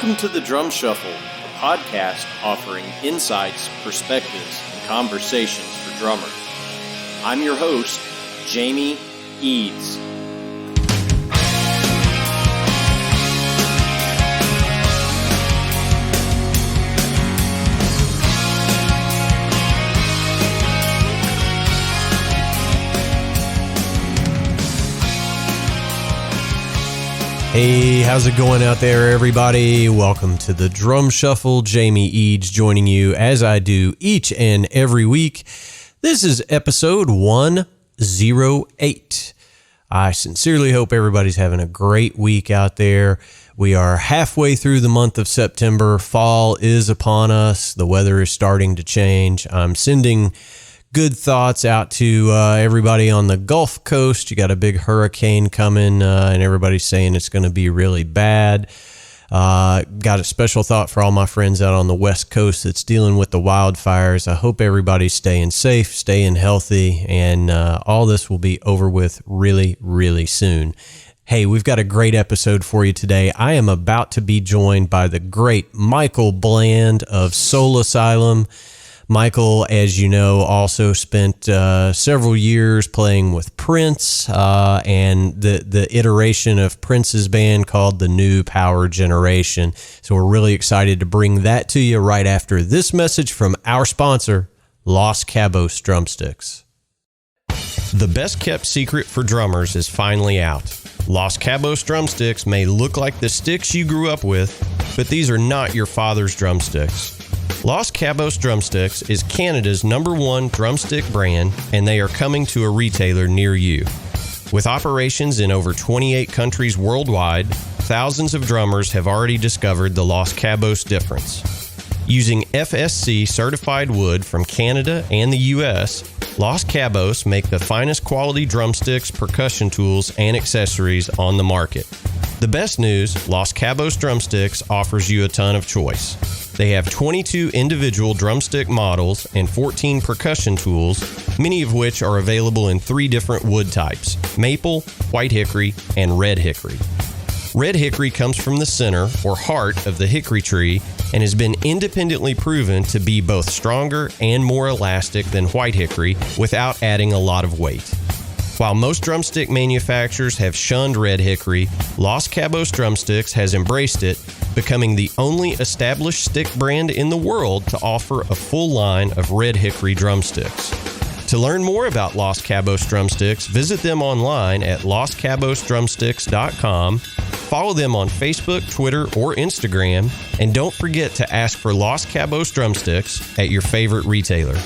Welcome to the Drum Shuffle, a podcast offering insights, perspectives, and conversations for drummers. I'm your host, Jamie Eads. Hey, how's it going out there, everybody? Welcome to the Drum Shuffle. Jamie Eads joining you as I do each and every week. This is episode 108. I sincerely hope everybody's having a great week out there. We are halfway through the month of September. Fall is upon us. The weather is starting to change. I'm sending good thoughts out to everybody on the Gulf Coast. You got a big hurricane coming, and everybody's saying it's going to be really bad. Got a special thought for all my friends out on the West Coast that's dealing with the wildfires. I hope everybody's staying safe, staying healthy, and all this will be over with really, really soon. Hey, we've got a great episode for you today. I am about to be joined by the great Michael Bland of Soul Asylum. Michael, as you know, also spent several years playing with Prince and the iteration of Prince's band called the New Power Generation. So we're really excited to bring that to you right after this message from our sponsor, Los Cabos Drumsticks. The best kept secret for drummers is finally out. Los Cabos Drumsticks may look like the sticks you grew up with, but these are not your father's drumsticks. Los Cabos Drumsticks is Canada's #1 drumstick brand, and they are coming to a retailer near you. With operations in over 28 countries worldwide, thousands of drummers have already discovered the Los Cabos difference. Using FSC certified wood from Canada and the US, Los Cabos make the finest quality drumsticks, percussion tools, and accessories on the market. The best news, Los Cabos Drumsticks offers you a ton of choice. They have 22 individual drumstick models and 14 percussion tools, many of which are available in 3 different wood types: maple, white hickory, and red hickory. Red hickory comes from the center or heart of the hickory tree and has been independently proven to be both stronger and more elastic than white hickory without adding a lot of weight. While most drumstick manufacturers have shunned red hickory, Los Cabos Drumsticks has embraced it, becoming the only established stick brand in the world to offer a full line of red hickory drumsticks. To learn more about Los Cabos Drumsticks, visit them online at loscabosdrumsticks.com, follow them on Facebook, Twitter, or Instagram, and don't forget to ask for Los Cabos Drumsticks at your favorite retailer.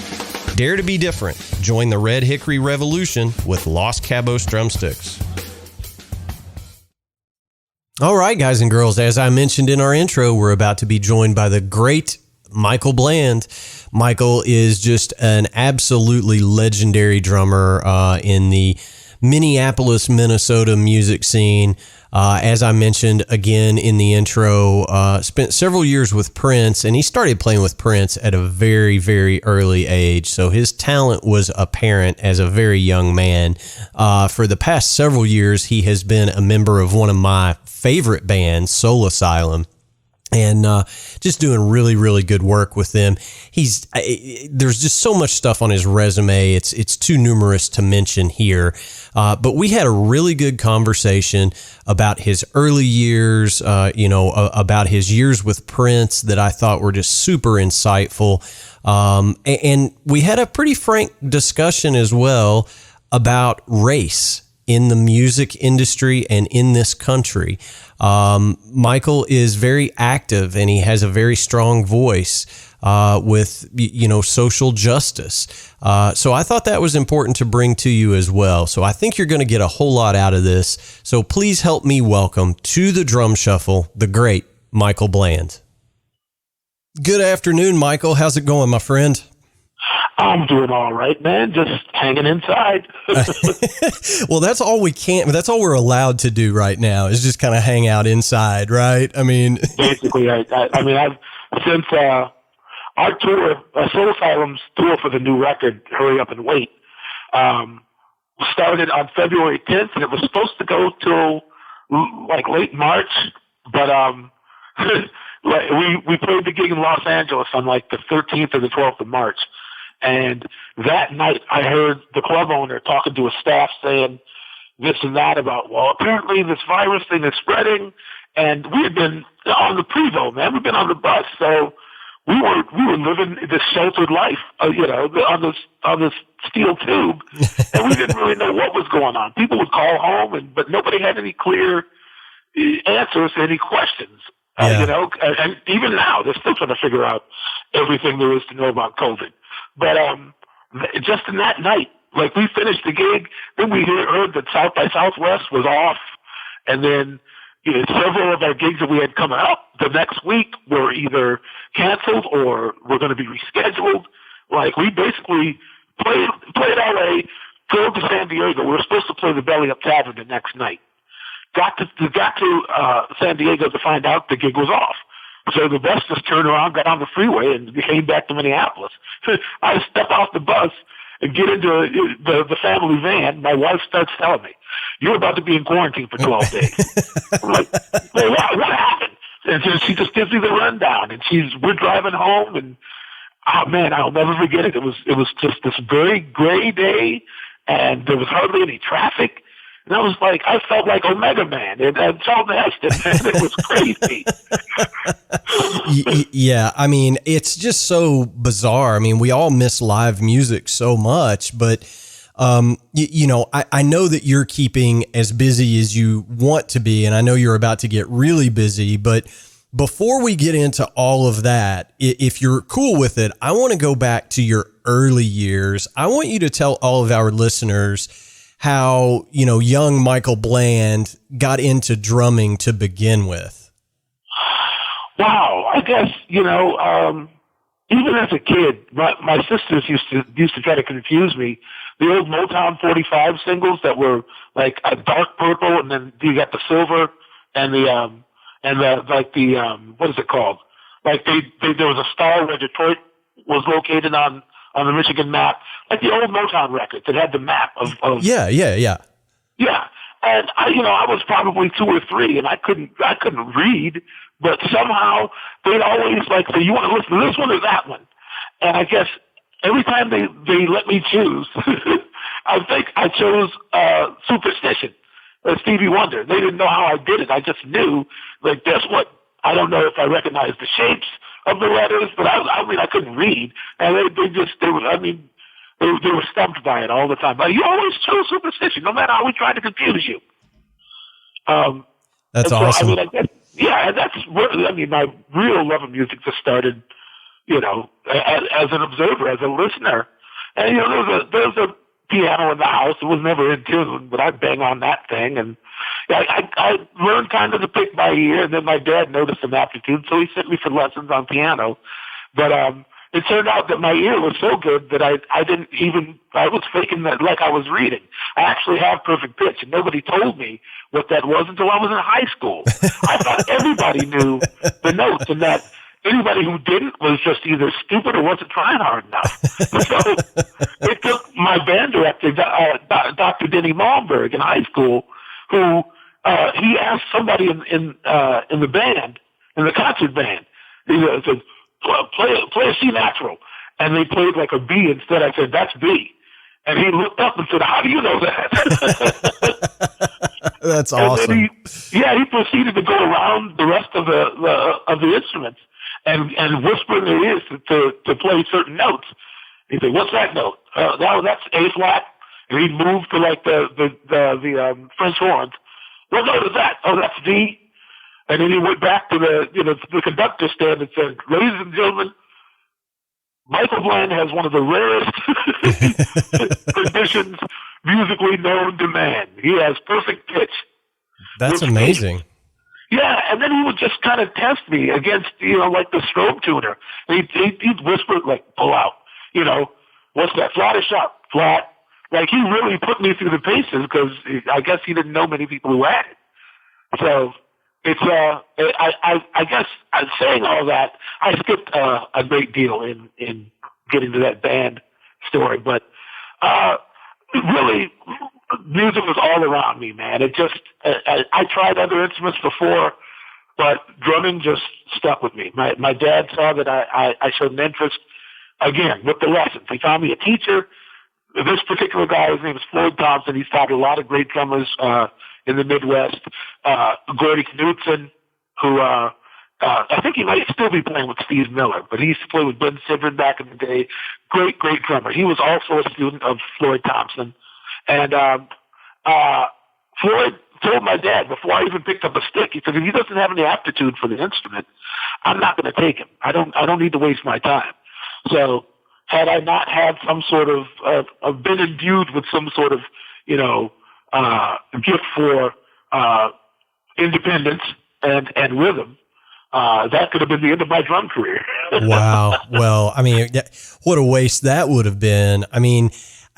Dare to be different. Join the Red Hickory Revolution with Los Cabos Drumsticks. All right, guys and girls, as I mentioned in our intro, we're about to be joined by the great Michael Bland. Michael is just an absolutely legendary drummer in the Minneapolis, Minnesota music scene. As I mentioned again in the intro, spent several years with Prince, and he started playing with Prince at a very, very early age. So his talent was apparent as a very young man. For the past several years, he has been a member of one of my favorite bands, Soul Asylum. And just doing really, really good work with them. There's just so much stuff on his resume. It's too numerous to mention here. But we had a really good conversation about his early years, about his years with Prince that I thought were just super insightful. And we had a pretty frank discussion as well about race in the music industry and in this country. Michael is very active and he has a very strong voice with social justice. So I thought that was important to bring to you as well. So I think you're going to get a whole lot out of this. So please help me welcome to the Drum Shuffle the great Michael Bland. Good afternoon, Michael. How's it going, my friend? I'm doing all right, man. Just hanging inside. Well, that's all we can. That's all we're allowed to do right now is just kind of hang out inside, right? I mean, basically, I've since our tour, Soul Asylum's tour for the new record, Hurry Up and Wait, started on February 10th, and it was supposed to go till like late March, but like we played the gig in Los Angeles on like the 13th or the 12th of March. And that night I heard the club owner talking to his staff saying this and that about, well, apparently this virus thing is spreading. And we had been on the Prevo, man. We've been on the bus. So we were living this sheltered life, on this steel tube. And we didn't really know what was going on. People would call home, but nobody had any clear answers to any questions. Yeah. And even now they're still trying to figure out everything there is to know about COVID. But just in that night, like we finished the gig, then we heard that South by Southwest was off, and then several of our gigs that we had coming up the next week were either canceled or were going to be rescheduled. Like we basically played LA, drove to San Diego. We were supposed to play the Belly Up Tavern the next night. Got to San Diego to find out the gig was off. So the bus just turned around, got on the freeway, and came back to Minneapolis. I step off the bus and get into the family van. My wife starts telling me, "You're about to be in quarantine for 12 days." I'm like, "Well, what happened?" And so she just gives me the rundown, and we're driving home, and oh man, I'll never forget it. It was just this very gray day, and there was hardly any traffic. And I felt like Omega Man and Charlton Heston, man. It was crazy. Yeah, I mean, it's just so bizarre. I mean, we all miss live music so much, but I know that you're keeping as busy as you want to be, and I know you're about to get really busy, but before we get into all of that, if you're cool with it, I want to go back to your early years. I want you to tell all of our listeners how, young Michael Bland got into drumming to begin with. Wow. I guess, even as a kid, my sisters used to try to confuse me. The old Motown 45 singles that were like a dark purple, and then you got the silver and what is it called? Like there was a star where Detroit was located on the Michigan map, like the old Motown records that had the map of Yeah. Yeah. And I was probably 2 or 3 and I couldn't read, but somehow they'd always say, "You want to listen to this one or that one?" And I guess every time they let me choose, I think I chose Superstition, Stevie Wonder. They didn't know how I did it. I just knew, guess what? I don't know if I recognized the shapes of the letters, but I couldn't read. And they were stumped by it all the time. But you always chose Superstition, no matter how we tried to confuse you. That's so, awesome. And that's where, my real love of music just started, as an observer, as a listener. And, there's a piano in the house. It was never in tune, but I'd bang on that thing. And I learned kind of to pick by ear, and then my dad noticed some aptitude, so he sent me for lessons on piano. But it turned out that my ear was so good that I was faking that like I was reading. I actually have perfect pitch, and nobody told me what that was until I was in high school. I thought everybody knew the notes, and that anybody who didn't was just either stupid or wasn't trying hard enough. So it took my band director, Dr. Denny Malmberg in high school, who he asked somebody in the band, in the concert band, he said, play a C natural. And they played like a B instead. I said, "That's B." And he looked up and said, "How do you know that?" That's awesome. He proceeded to go around the rest of the instruments and whisper in their ears to play certain notes. He'd say, "What's that note?" That's A flat. And he'd move to the French horns. "What note is that?" "Oh, that's D." And then he went back to the conductor stand and said, "Ladies and gentlemen, Michael Bland has one of the rarest conditions musically known to man. He has perfect pitch." That's amazing. Yeah, and then he would just kind of test me against, like the strobe tuner. And he'd whisper, pull out, "What's that, flat or sharp?" "Flat." Like, he really put me through the paces because I guess he didn't know many people who had it. So it's, I guess saying all that, I skipped a great deal in getting to that band story, but really, music was all around me, man. It just, I tried other instruments before but drumming just stuck with me. My dad saw that I showed an interest, again, with the lessons. He found me a teacher. This particular guy, his name is Floyd Thompson. He's taught a lot of great drummers in the Midwest. Gordy Knudsen, who I think he might still be playing with Steve Miller, but he used to play with Ben Sibrin back in the day. Great, great drummer. He was also a student of Floyd Thompson. And Floyd told my dad before I even picked up a stick, he said, if he doesn't have any aptitude for the instrument, I'm not going to take him. I don't need to waste my time. So had I not had some sort of been imbued with some sort of, gift for independence and rhythm, that could have been the end of my drum career. Wow. Well, I mean, what a waste that would have been. I mean,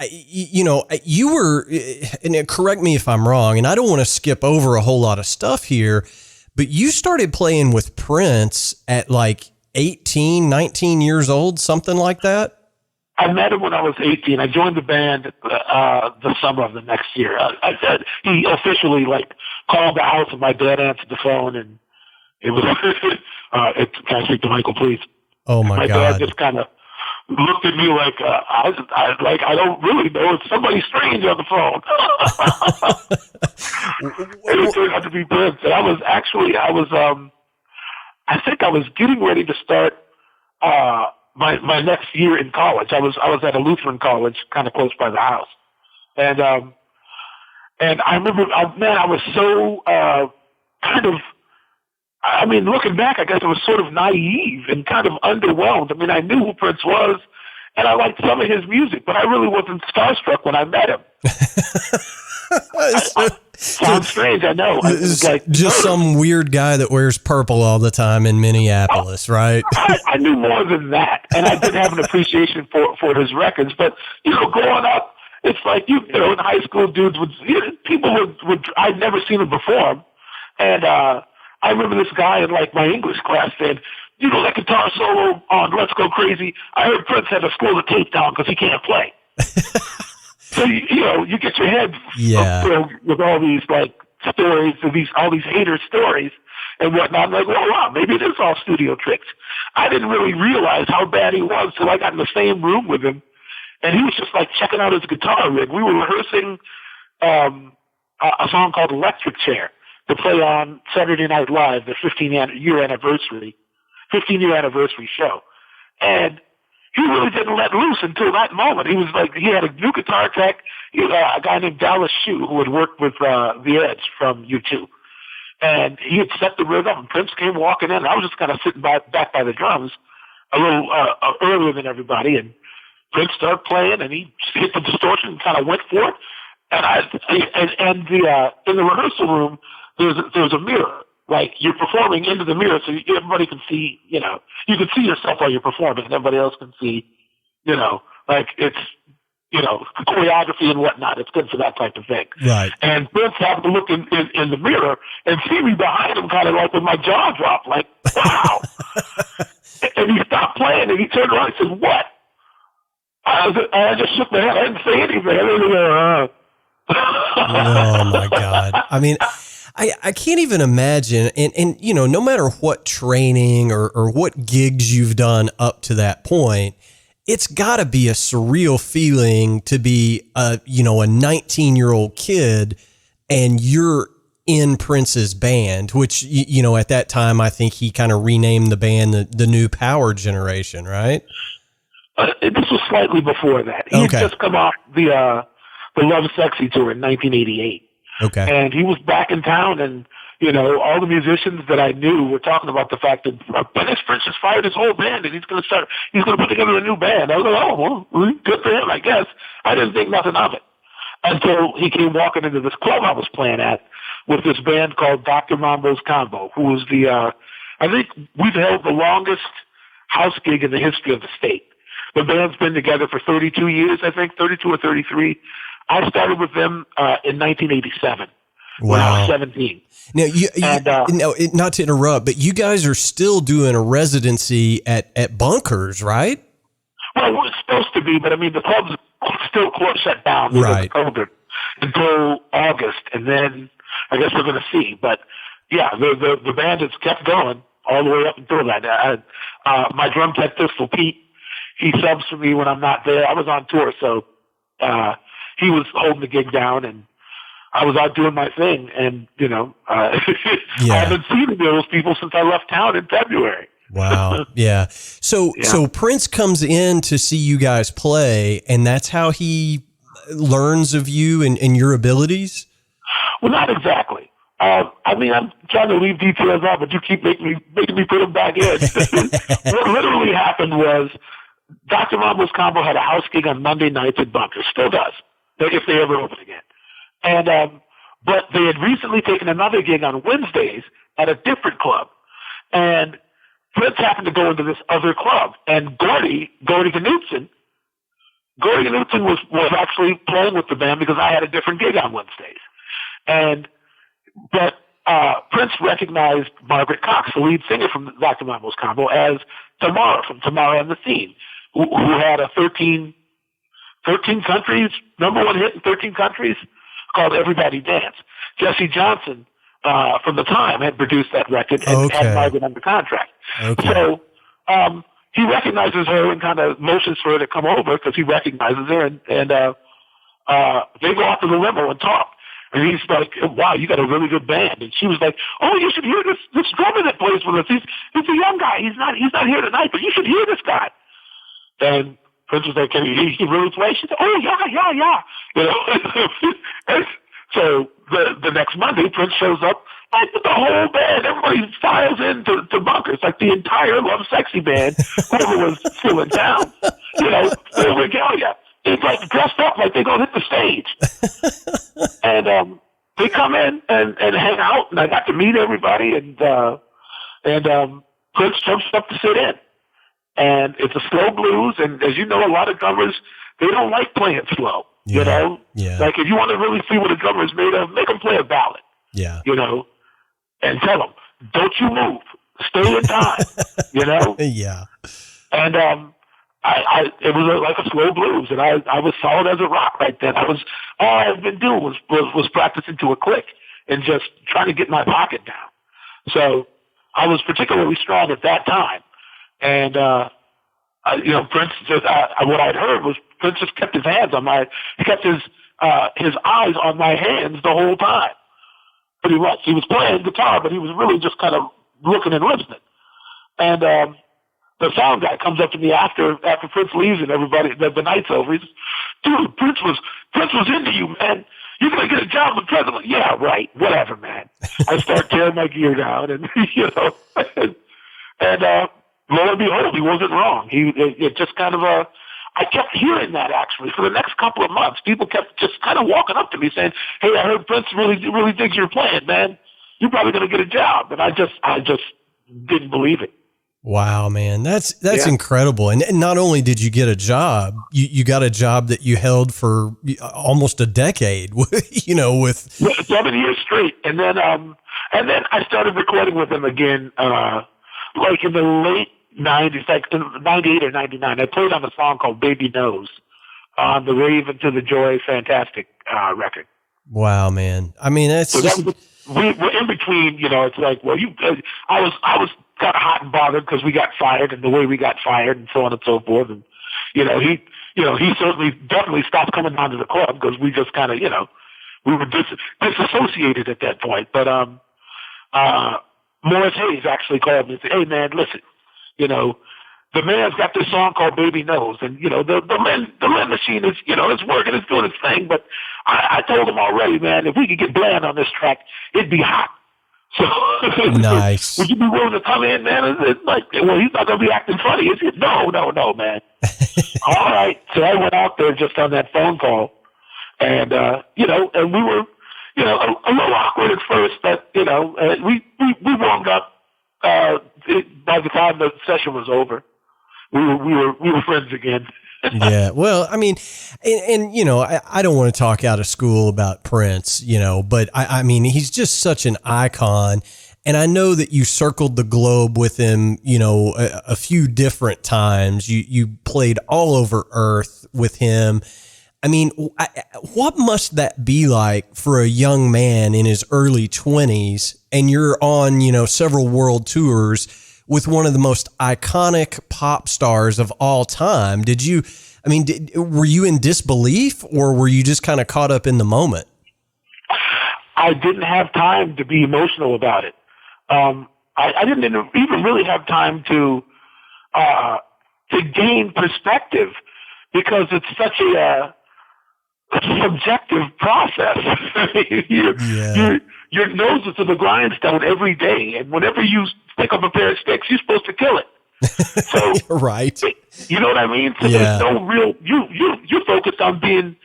you were, and correct me if I'm wrong, and I don't want to skip over a whole lot of stuff here, but you started playing with Prince at like 18, 19 years old, something like that? I met him when I was 18. I joined the band the summer of the next year. He officially called the house, and my dad answered the phone, and it was, can I speak to Michael, please? Oh my God. My dad just kind of looked at me like, I don't really know. It's somebody strange on the phone. And it turned out to be Prince. And I think I was getting ready to start my next year in college. I was at a Lutheran college, kind of close by the house, and I remember, I was so looking back, I guess I was sort of naive and kind of underwhelmed. I mean, I knew who Prince was, and I liked some of his music, but I really wasn't starstruck when I met him. Sounds strange, I know. It's like just some weird guy that wears purple all the time in Minneapolis, right? I knew more than that, and I did have an appreciation for his records. But growing up, it's like in high school, dudes would I'd never seen him perform, and I remember this guy in my English class said, that guitar solo on Let's Go Crazy, I heard Prince had to slow the tape down because he can't play. So, you get your head filled with all these stories, all these hater stories and whatnot. I'm like, well, wow, maybe it is all studio tricks. I didn't really realize how bad he was till I got in the same room with him, and he was just checking out his guitar rig. We were rehearsing a song called Electric Chair to play on Saturday Night Live, the 15-year anniversary show. And he really didn't let loose until that moment. He was he had a new guitar tech, a guy named Dallas Shue, who had worked with The Edge from U2. And he had set the rhythm, and Prince came walking in. I was just kind of sitting back by the drums a little earlier than everybody, and Prince started playing, and he hit the distortion and kind of went for it. And in the rehearsal room, there's a mirror. You're performing into the mirror, so everybody can see, you can see yourself while you're performing, and everybody else can see, it's, choreography and whatnot. It's good for that type of thing. Right. And Prince happened to look in the mirror and see me behind him, kind of with my jaw dropped, wow. And he stopped playing, and he turned around and said, what? I just shook my head. I didn't say anything. Oh my God. I mean, I can't even imagine. And no matter what training or what gigs you've done up to that point, it's got to be a surreal feeling to be a 19-year-old kid and you're in Prince's band, which, at that time, I think he kind of renamed the band the New Power Generation, right? This was slightly before that. He had just come off the Love Sexy tour in 1988. Okay. And he was back in town, and, all the musicians that I knew were talking about the fact that Prince just fired his whole band, and he's going to put together a new band. I was like, oh, well, good for him, I guess. I didn't think nothing of it until he came walking into this club I was playing at with this band called Dr. Mambo's Combo, who was I think we've held the longest house gig in the history of the state. The band's been together for 32 years, I think, 32 or 33. I started with them in 1987 when I was 17. Now, not to interrupt, but you guys are still doing a residency at Bunkers, right? Well, we're supposed to be, but I mean, the club's still shut down because of COVID until August, and then I guess we're going to see. But yeah, the band has kept going all the way up until that. My drum tech Pistol Pete, he subs for me when I'm not there. I was on tour, so he was holding the gig down, and I was out doing my thing. And I haven't seen any of those people since I left town in February. Wow. Yeah. So Prince comes in to see you guys play, and that's how he learns of you and your abilities? Well, not exactly. I'm trying to leave details out, but you keep making me put them back in. What literally happened was Dr. Mambo's Combo had a house gig on Monday nights at Bunkers. Still does, if they ever open again. And but they had recently taken another gig on Wednesdays at a different club. And Prince happened to go into this other club. And Gordy Knutson was actually playing with the band because I had a different gig on Wednesdays. But Prince recognized Margaret Cox, the lead singer from Dr. Mambo's Combo, as Tamara from Tamara and the Scene, who had a 13 countries, number one hit in 13 countries called Everybody Dance. Jesse Johnson from the time had produced that record and had Margaret under contract. Okay. So he recognizes her and kind of motions for her to come over because he recognizes her, and they go out to the limo and talk. And he's like, wow, you got a really good band. And she was like, oh, you should hear this drummer that plays with us. He's a young guy. He's not here tonight, but you should hear this guy. And Prince was like, can he really play? She said, oh, yeah. And so the next Monday, Prince shows up, like with the whole band. Everybody files into Bunkers, like the entire Love Sexy band, whoever was still in town, full regalia. It's like dressed up like they're going to hit the stage. And they come in and hang out, and I got to meet everybody, and Prince jumps up to sit in. And it's a slow blues, and as you know, a lot of drummers, they don't like playing slow, Yeah. Like if you want to really see what a drummer is made of, make them play a ballad, and tell them, don't you move, stay in time, Yeah. And it was like a slow blues, and I was solid as a rock right then. All I've been doing was practicing to a click and just trying to get my pocket down. So I was particularly strong at that time. And Prince just what I'd heard was Prince just kept his hands on he kept his eyes on my hands the whole time. Pretty much, he was playing guitar, but he was really just kind of looking and listening. And the sound guy comes up to me after Prince leaves and everybody the night's over. He says, dude, Prince was into you, man. You're gonna get a job with Prince. I'm like, yeah, right, whatever, man. I start tearing my gear down, and and lo and behold, he wasn't wrong. It just kind of I kept hearing that actually for the next couple of months. People kept just kind of walking up to me saying, "Hey, I heard Prince really digs your playing, man. You're probably gonna get a job." And I just didn't believe it. Wow, man, that's incredible. And not only did you get a job, you got a job that you held for almost a decade. With 7 years straight, and then I started recording with him again, like in the late '90s, like in '98 or '99. I played on a song called "Baby Knows" on the Raven to the Joy Fantastic record. Wow, man. I mean, that's we were in between. It's like, well, I was kind of hot and bothered because we got fired and the way we got fired and so on and so forth. And he definitely stopped coming down to the club because we just kind of we were disassociated at that point. But Morris Hayes actually called me and said, "Hey, man, listen, the man's got this song called Baby Knows, and the Lend Machine is it's working, it's doing its thing, but I told him already, man, if we could get Bland on this track, it'd be hot. So nice. Would you be willing to come in, man?" It's like, well, he's not gonna be acting funny, is he? No, man. All right. So I went out there just on that phone call, and and we were a little awkward at first, but we warmed up. By the time the session was over, we were friends again. Yeah. Well, I mean, and I don't want to talk out of school about Prince, but I mean, he's just such an icon. And I know that you circled the globe with him, a few different times. You played all over Earth with him. I mean, what must that be like for a young man in his early 20s and you're on, several world tours with one of the most iconic pop stars of all time? Were you in disbelief or were you just kind of caught up in the moment? I didn't have time to be emotional about it. I didn't even really have time to gain perspective because it's such a subjective process. Your nose is to the grindstone every day, and whenever you pick up a pair of sticks, you're supposed to kill it. So, right. You know what I mean? So there's no real, you're focused on being,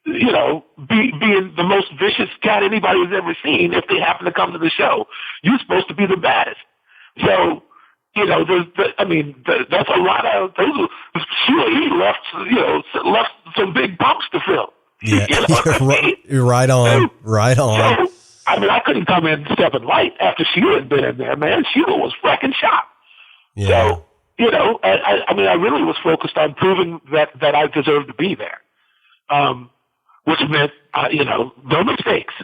being the most vicious cat anybody's ever seen. If they happen to come to the show, you're supposed to be the baddest. So, that's a lot of, he left some big bumps to fill. Yeah, you're right on. So, I couldn't come in stepping light after Sheila had been in there, man. Sheila was wrecking shop. Yeah. So, I really was focused on proving that I deserved to be there. Which meant, no mistakes.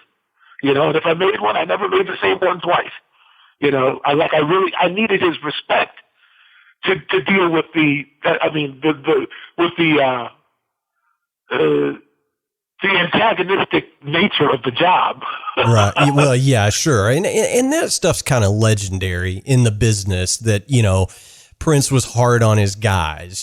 And if I made one, I never made the same one twice. I needed his respect to deal with the antagonistic nature of the job. Right. Well, yeah, sure. And that stuff's kind of legendary in the business that, Prince was hard on his guys,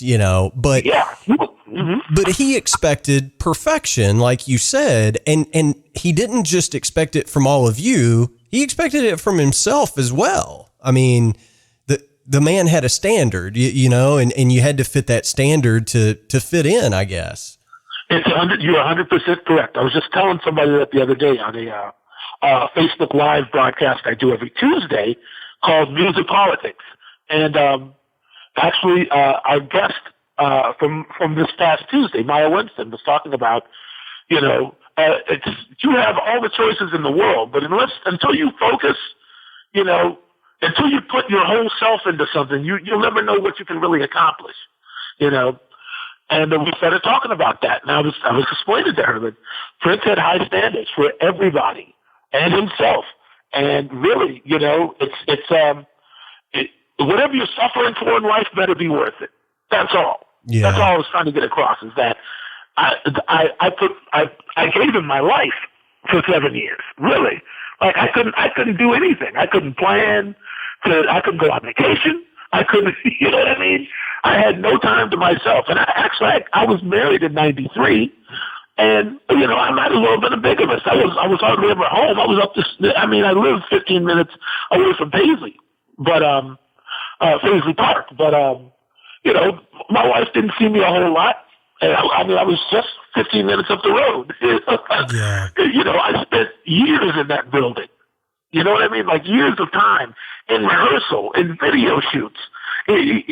but yeah. Mm-hmm. But he expected perfection, like you said, and he didn't just expect it from all of you. He expected it from himself as well. I mean, the man had a standard, and you had to fit that standard to fit in, I guess. You're 100% correct. I was just telling somebody that the other day on a Facebook Live broadcast I do every Tuesday called Music Politics. And actually, our guest from this past Tuesday, Maya Winston, was talking about, you have all the choices in the world, but until you focus, until you put your whole self into something, you'll never know what you can really accomplish, And we started talking about that, and I was explaining to her that Prince had high standards for everybody and himself, and really, whatever you're suffering for in life better be worth it. That's all. Yeah. That's all I was trying to get across is that I gave him my life for 7 years. Really, like I couldn't do anything. I couldn't plan. I couldn't go on vacation. I couldn't. You know what I mean? I had no time to myself. And I was married in '93. And, I might as well have been a bigamist. I was hardly ever home. I was I lived 15 minutes away from Paisley, Paisley Park. But, my wife didn't see me a whole lot. And I was just 15 minutes up the road. Yeah. I spent years in that building. You know what I mean? Like years of time in rehearsal, in video shoots, doing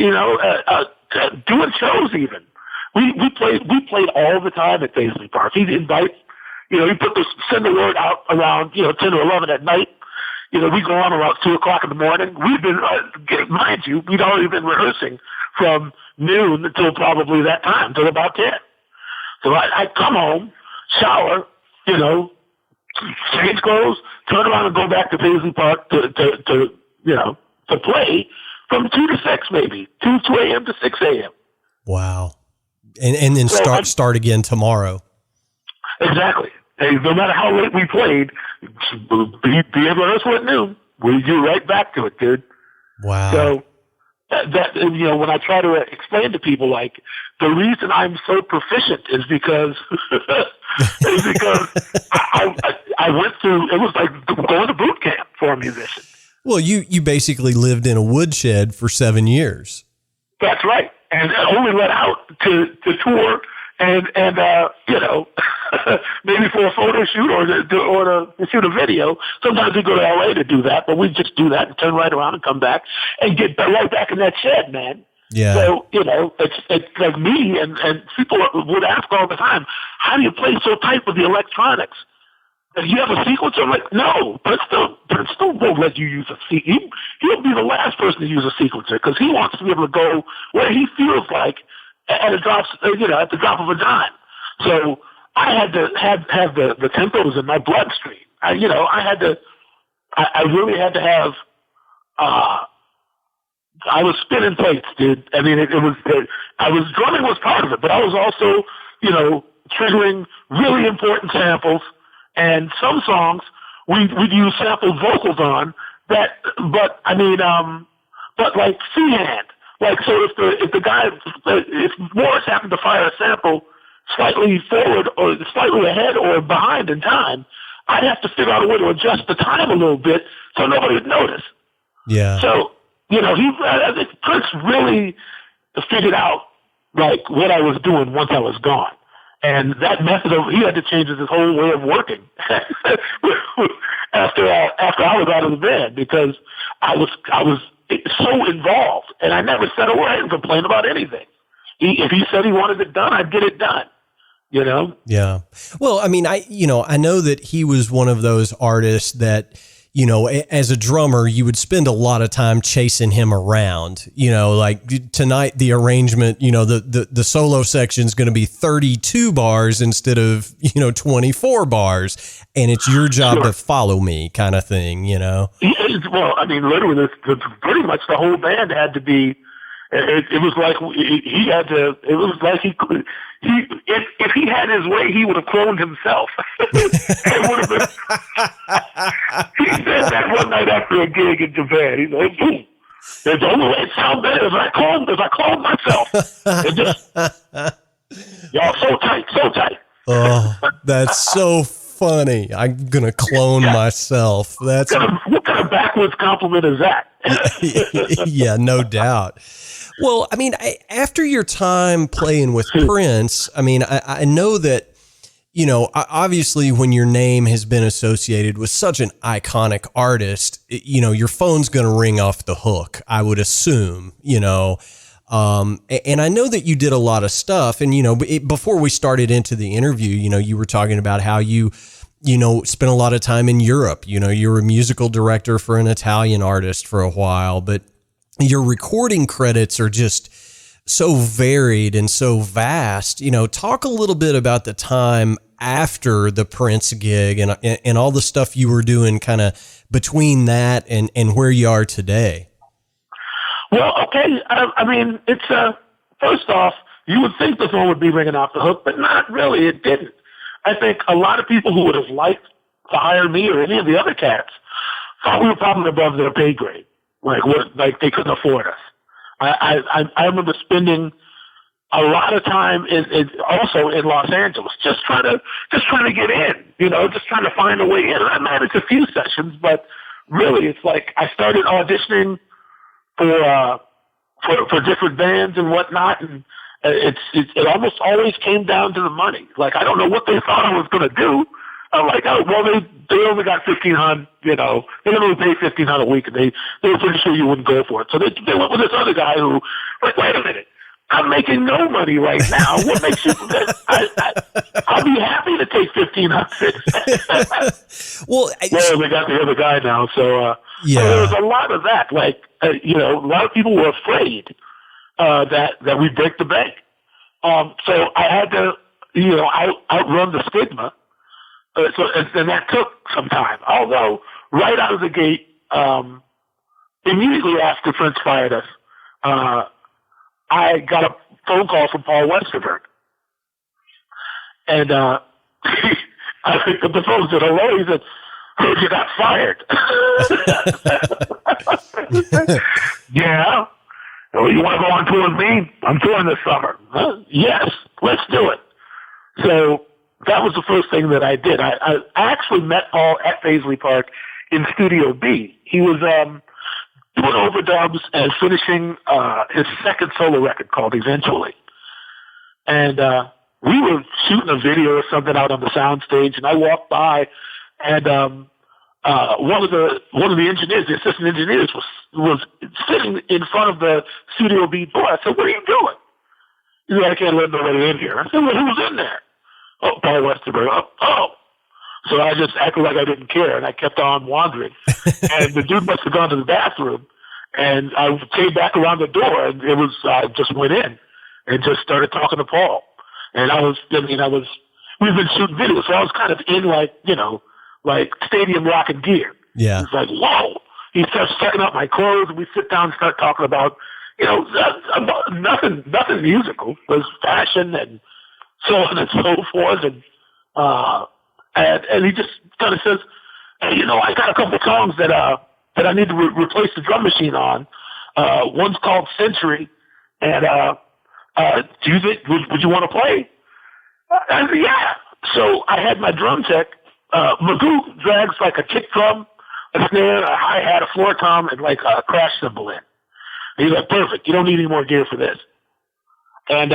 shows even. We played all the time at Paisley Park. He'd invite, he send the word out around, 10 or 11 at night. We go on around 2 o'clock in the morning. We've been, mind you, we'd already been rehearsing from noon until probably that time, till about 10. So I'd come home, shower, change clothes, turn around and go back to Paisley Park to play from 2 to 6 maybe, 2 a.m. to 6 a.m. Wow. And then start again tomorrow. Exactly. Hey, no matter how late we played, be able to rehearsal at noon. We'll get right back to it, dude. Wow. So that when I try to explain to people, like, the reason I'm so proficient is because I went through. It was like going to boot camp for a musician. Well, you basically lived in a woodshed for 7 years. That's right. And only let out to tour and maybe for a photo shoot or to shoot a video. Sometimes we go to LA to do that, but we just do that and turn right around and come back and get right back in that shed, man. Yeah. So, it's like me and people would ask all the time, how do you play so tight with the electronics? Do you have a sequencer? I'm like, no, Prince won't let you use a sequencer. He'll be the last person to use a sequencer because he wants to be able to go where he feels like at the drop of a dime. So I had to have the tempos in my bloodstream. I really had to have, I was spinning plates, dude. I mean, drumming was part of it, but I was also, triggering really important samples, and some songs we'd use sampled vocals on that, but like freehand. Like, so if Morris happened to fire a sample slightly forward or slightly ahead or behind in time, I'd have to figure out a way to adjust the time a little bit so nobody would notice. Yeah. So, I think Prince really figured out like what I was doing once I was gone. And that he had to change his whole way of working after I was out of the band, because I was so involved, and I never said a word and complained about anything. If he said he wanted it done, I'd get it done. Yeah. Well, I mean, I know that he was one of those artists that, as a drummer, you would spend a lot of time chasing him around, like tonight, the arrangement, the solo section is going to be 32 bars instead of, 24 bars. And it's your job to follow me kind of thing, Well, I mean, literally, pretty much the whole band had to be, it was like he had to, it was like if he had his way, he would have cloned himself. It would have been, he said that one night after a gig in Japan. He's like, boom. The only way it sounds better is I clone myself. It just, y'all so tight. Oh, that's so funny. I'm going to clone myself. What kind of backwards compliment is that? Yeah, no doubt. Well, I mean, after your time playing with Prince, I mean, I know that, obviously when your name has been associated with such an iconic artist, your phone's going to ring off the hook, I would assume, and I know that you did a lot of stuff. And, before we started into the interview, you were talking about how you spent a lot of time in Europe. You were a musical director for an Italian artist for a while, but your recording credits are just so varied and so vast. Talk a little bit about the time after the Prince gig and all the stuff you were doing kind of between that and where you are today. Well, okay. I mean, it's first off, you would think the phone would be ringing off the hook, but not really. It didn't. I think a lot of people who would have liked to hire me or any of the other cats thought we were probably above their pay grade. Like they couldn't afford us. I remember spending a lot of time also in Los Angeles, just trying to get in, just trying to find a way in. I managed a few sessions, but really it's like I started auditioning for different bands and whatnot, and it almost always came down to the money. Like, I don't know what they thought I was going to do. I'm like, oh, well, they only got $1,500, they only pay $1,500 a week, and they were pretty sure you wouldn't go for it. So they went with this other guy who, like, wait a minute, I'm making no money right now. What makes you? I'll be happy to take $1,500. Well, they got the other guy now, so yeah. There was a lot of that. Like, a lot of people were afraid that we break the bank. So I had to, outrun the stigma. And that took some time. Although, right out of the gate, immediately after Prince fired us, I got a phone call from Paul Westerberg. And I picked up the phone and said, hello. He said, heard you got fired. Yeah. Oh, you want to go on tour with me? I'm touring this summer. Huh? Yes, let's do it. So that was the first thing that I did. I actually met Paul at Paisley Park in Studio B. He was doing overdubs and finishing his second solo record called Eventually. And we were shooting a video or something out on the sound stage, and I walked by, and one of the engineers, the assistant engineers, was sitting in front of the Studio B door. I said, what are you doing? He said, I can't let nobody in here. I said, well, who's in there? Oh, Paul Westerberg. Oh. So I just acted like I didn't care, and I kept on wandering. And the dude must have gone to the bathroom, and I came back around the door, and it was, I just went in and just started talking to Paul. And we've been shooting videos, so I was kind of in like stadium rocking gear. Yeah. He's like, whoa. He starts checking out my clothes, and we sit down and start talking about, about nothing musical. It was fashion and so on and so forth. And he just kind of says, hey, I got a couple of songs that I need to replace the drum machine on. One's called Century, and do you think would you want to play? I said, yeah. So I had my drum tech. Magoo drags like a kick drum, a snare, a hi-hat, a floor tom, and like a crash cymbal in. And he's like, perfect. You don't need any more gear for this. And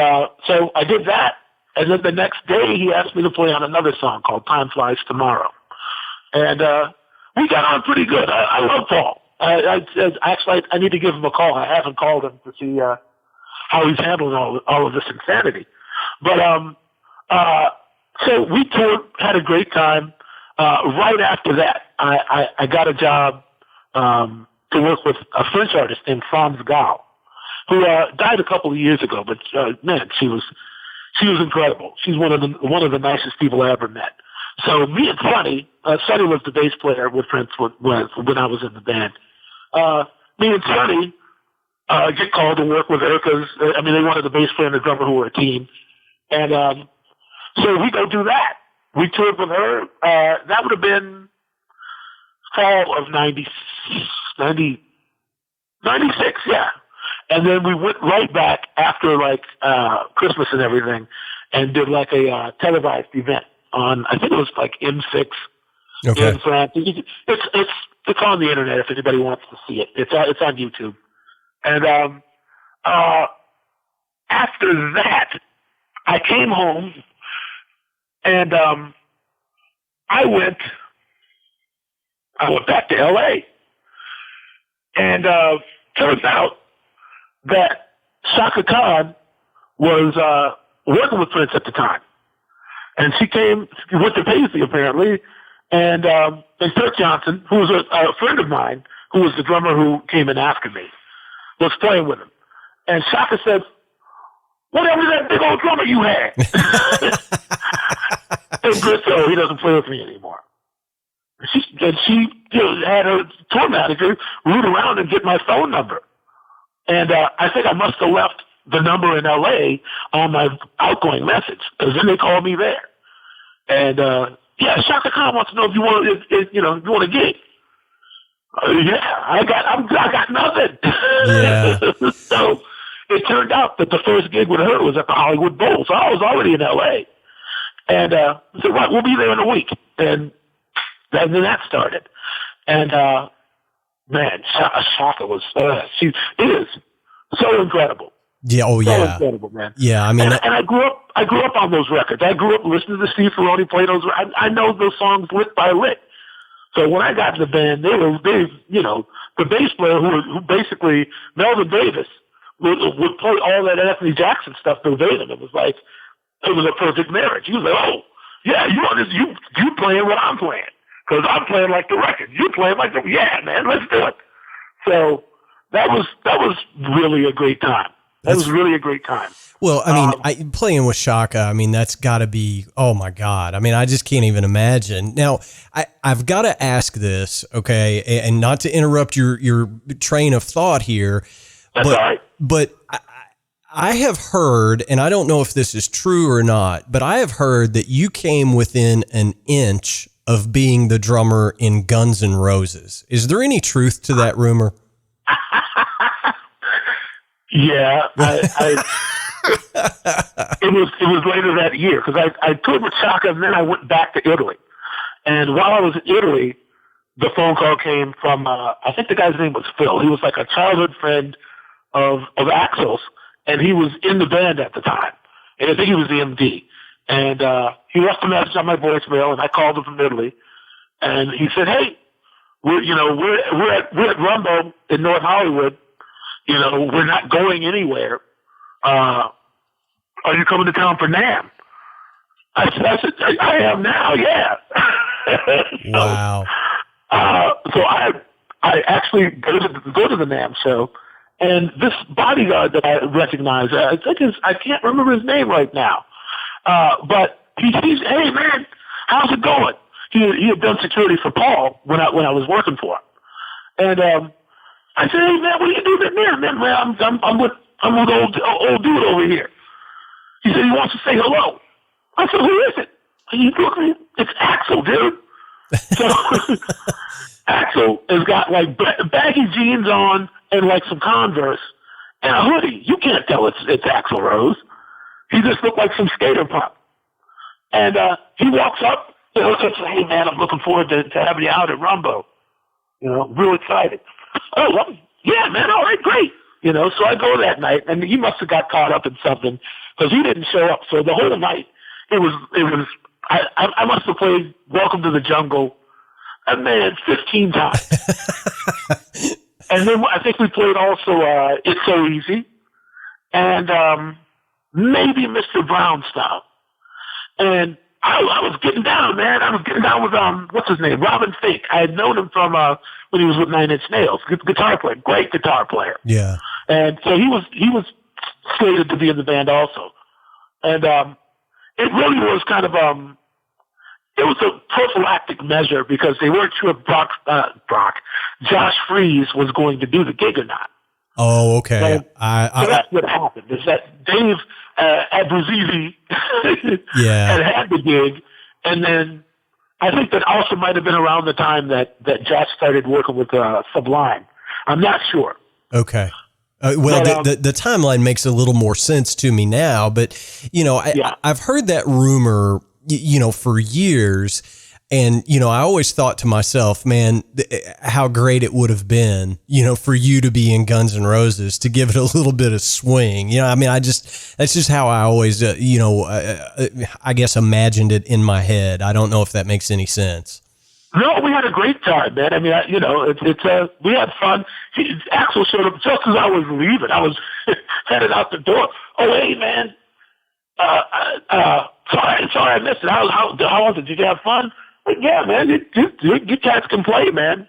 so I did that. And then the next day he asked me to play on another song called Time Flies Tomorrow. And we got on pretty good. I love Paul. I need to give him a call. I haven't called him to see how he's handling all of this insanity. But so we toured, had a great time. Right after that, I got a job to work with a French artist named France Gall, who died a couple of years ago. But man, she was incredible. She's one of the nicest people I ever met. So me and Sonny was the bass player with Prince when I was in the band. Me and Sonny get called to work with her because they wanted the bass player and the drummer who were a team, and so we go do that. We toured with her. That would have been fall of 96, yeah. And then we went right back after Christmas and everything, and did like a televised event on, I think it was like M6 in France. It's on the internet if anybody wants to see it. It's on YouTube. And after that, I came home and I went back to LA. And turns out that Shaka Khan was working with Prince at the time. And she went to Paisley apparently, and Kirk Johnson, who was a friend of mine, who was the drummer who came in after me, was playing with him. And Shaka said, whatever that big old drummer you had. And Chris, he doesn't play with me anymore. She had her tour manager root around and get my phone number. And I think I must have left the number in LA on my outgoing message, because then they called me there. And Shaka Khan wants to know if you want a gig. I got nothing. Yeah. So it turned out that the first gig with her was at the Hollywood Bowl. So I was already in LA. And I said, right, we'll be there in a week. And then that started. And man, Shaka was it is so incredible. Yeah, so incredible, man. Yeah, and I grew up on those records. I grew up listening to Steve Ferroni play those. I know those songs lick by lick. So when I got in the band, they the bass player who basically Melvin Davis would play all that Anthony Jackson stuff verbatim. It was a perfect marriage. He was like, oh yeah, you playing what I'm playing, because I'm playing like the record. You playing like yeah, man, let's do it. So that was really a great time. That was really a great time. Well, playing with Shaka, that's got to be, oh my God. I just can't even imagine. Now, I've got to ask this, okay, and not to interrupt your train of thought here. That's all right. But I have heard, and I don't know if this is true or not, but I have heard that you came within an inch of being the drummer in Guns N' Roses. Is there any truth to that rumor? Yeah, it was later that year, because I toured with Shaka, and then I went back to Italy. And while I was in Italy, the phone call came from I think the guy's name was Phil. He was like a childhood friend of Axel's, and he was in the band at the time. And I think he was the MD. And he left a message on my voicemail, and I called him from Italy, and he said, "Hey, we're at Rumbo in North Hollywood. We're not going anywhere. Are you coming to town for NAMM?" I said, I am now, yeah. Wow. So I actually go to the NAMM show, and this bodyguard that I recognize, I can't remember his name right now, But he sees, hey man, how's it going? He had done security for Paul when I was working for him. And I said, hey man, what are you doing there, man? I'm with old dude over here. He said he wants to say hello. I said, who is it? And he looked at me, it's Axel, dude. So Axel has got like baggy jeans on and like some Converse and a hoodie. You can't tell it's Axl Rose. He just looked like some skater pop. And he walks up and looks up and says, hey man, I'm looking forward to having you out at Rumbo. Real excited. Oh, well, yeah, man, all right, great. So I go that night, and he must have got caught up in something because he didn't show up. So the whole night, it was. I must have played Welcome to the Jungle, man, 15 times. And then I think we played also It's So Easy, and maybe Mr. Brown style. And I was getting down, man. I was getting down with what's his name, Robin Thicke. I had known him from when he was with Nine Inch Nails. Guitar player, great guitar player. Yeah. And so he was slated to be in the band also. And it really was kind of it was a prophylactic measure because they weren't sure if Josh Freese was going to do the gig or not. Oh, okay. So that's what happened, is that Dave Abruzzese had the gig, and then I think that also might have been around the time that Josh started working with Sublime. I'm not sure. Okay. The timeline makes a little more sense to me now, but I've heard that rumor, for years, and I always thought to myself, man, how great it would have been, for you to be in Guns N' Roses to give it a little bit of swing. That's just how I always, I guess imagined it in my head. I don't know if that makes any sense. No, we had a great time, man. I mean, we had fun. Axel showed up just as I was leaving. I was headed out the door. Oh, hey, man. Sorry I missed it. How was it? Did you have fun? Like, yeah, man. You cats can play, man.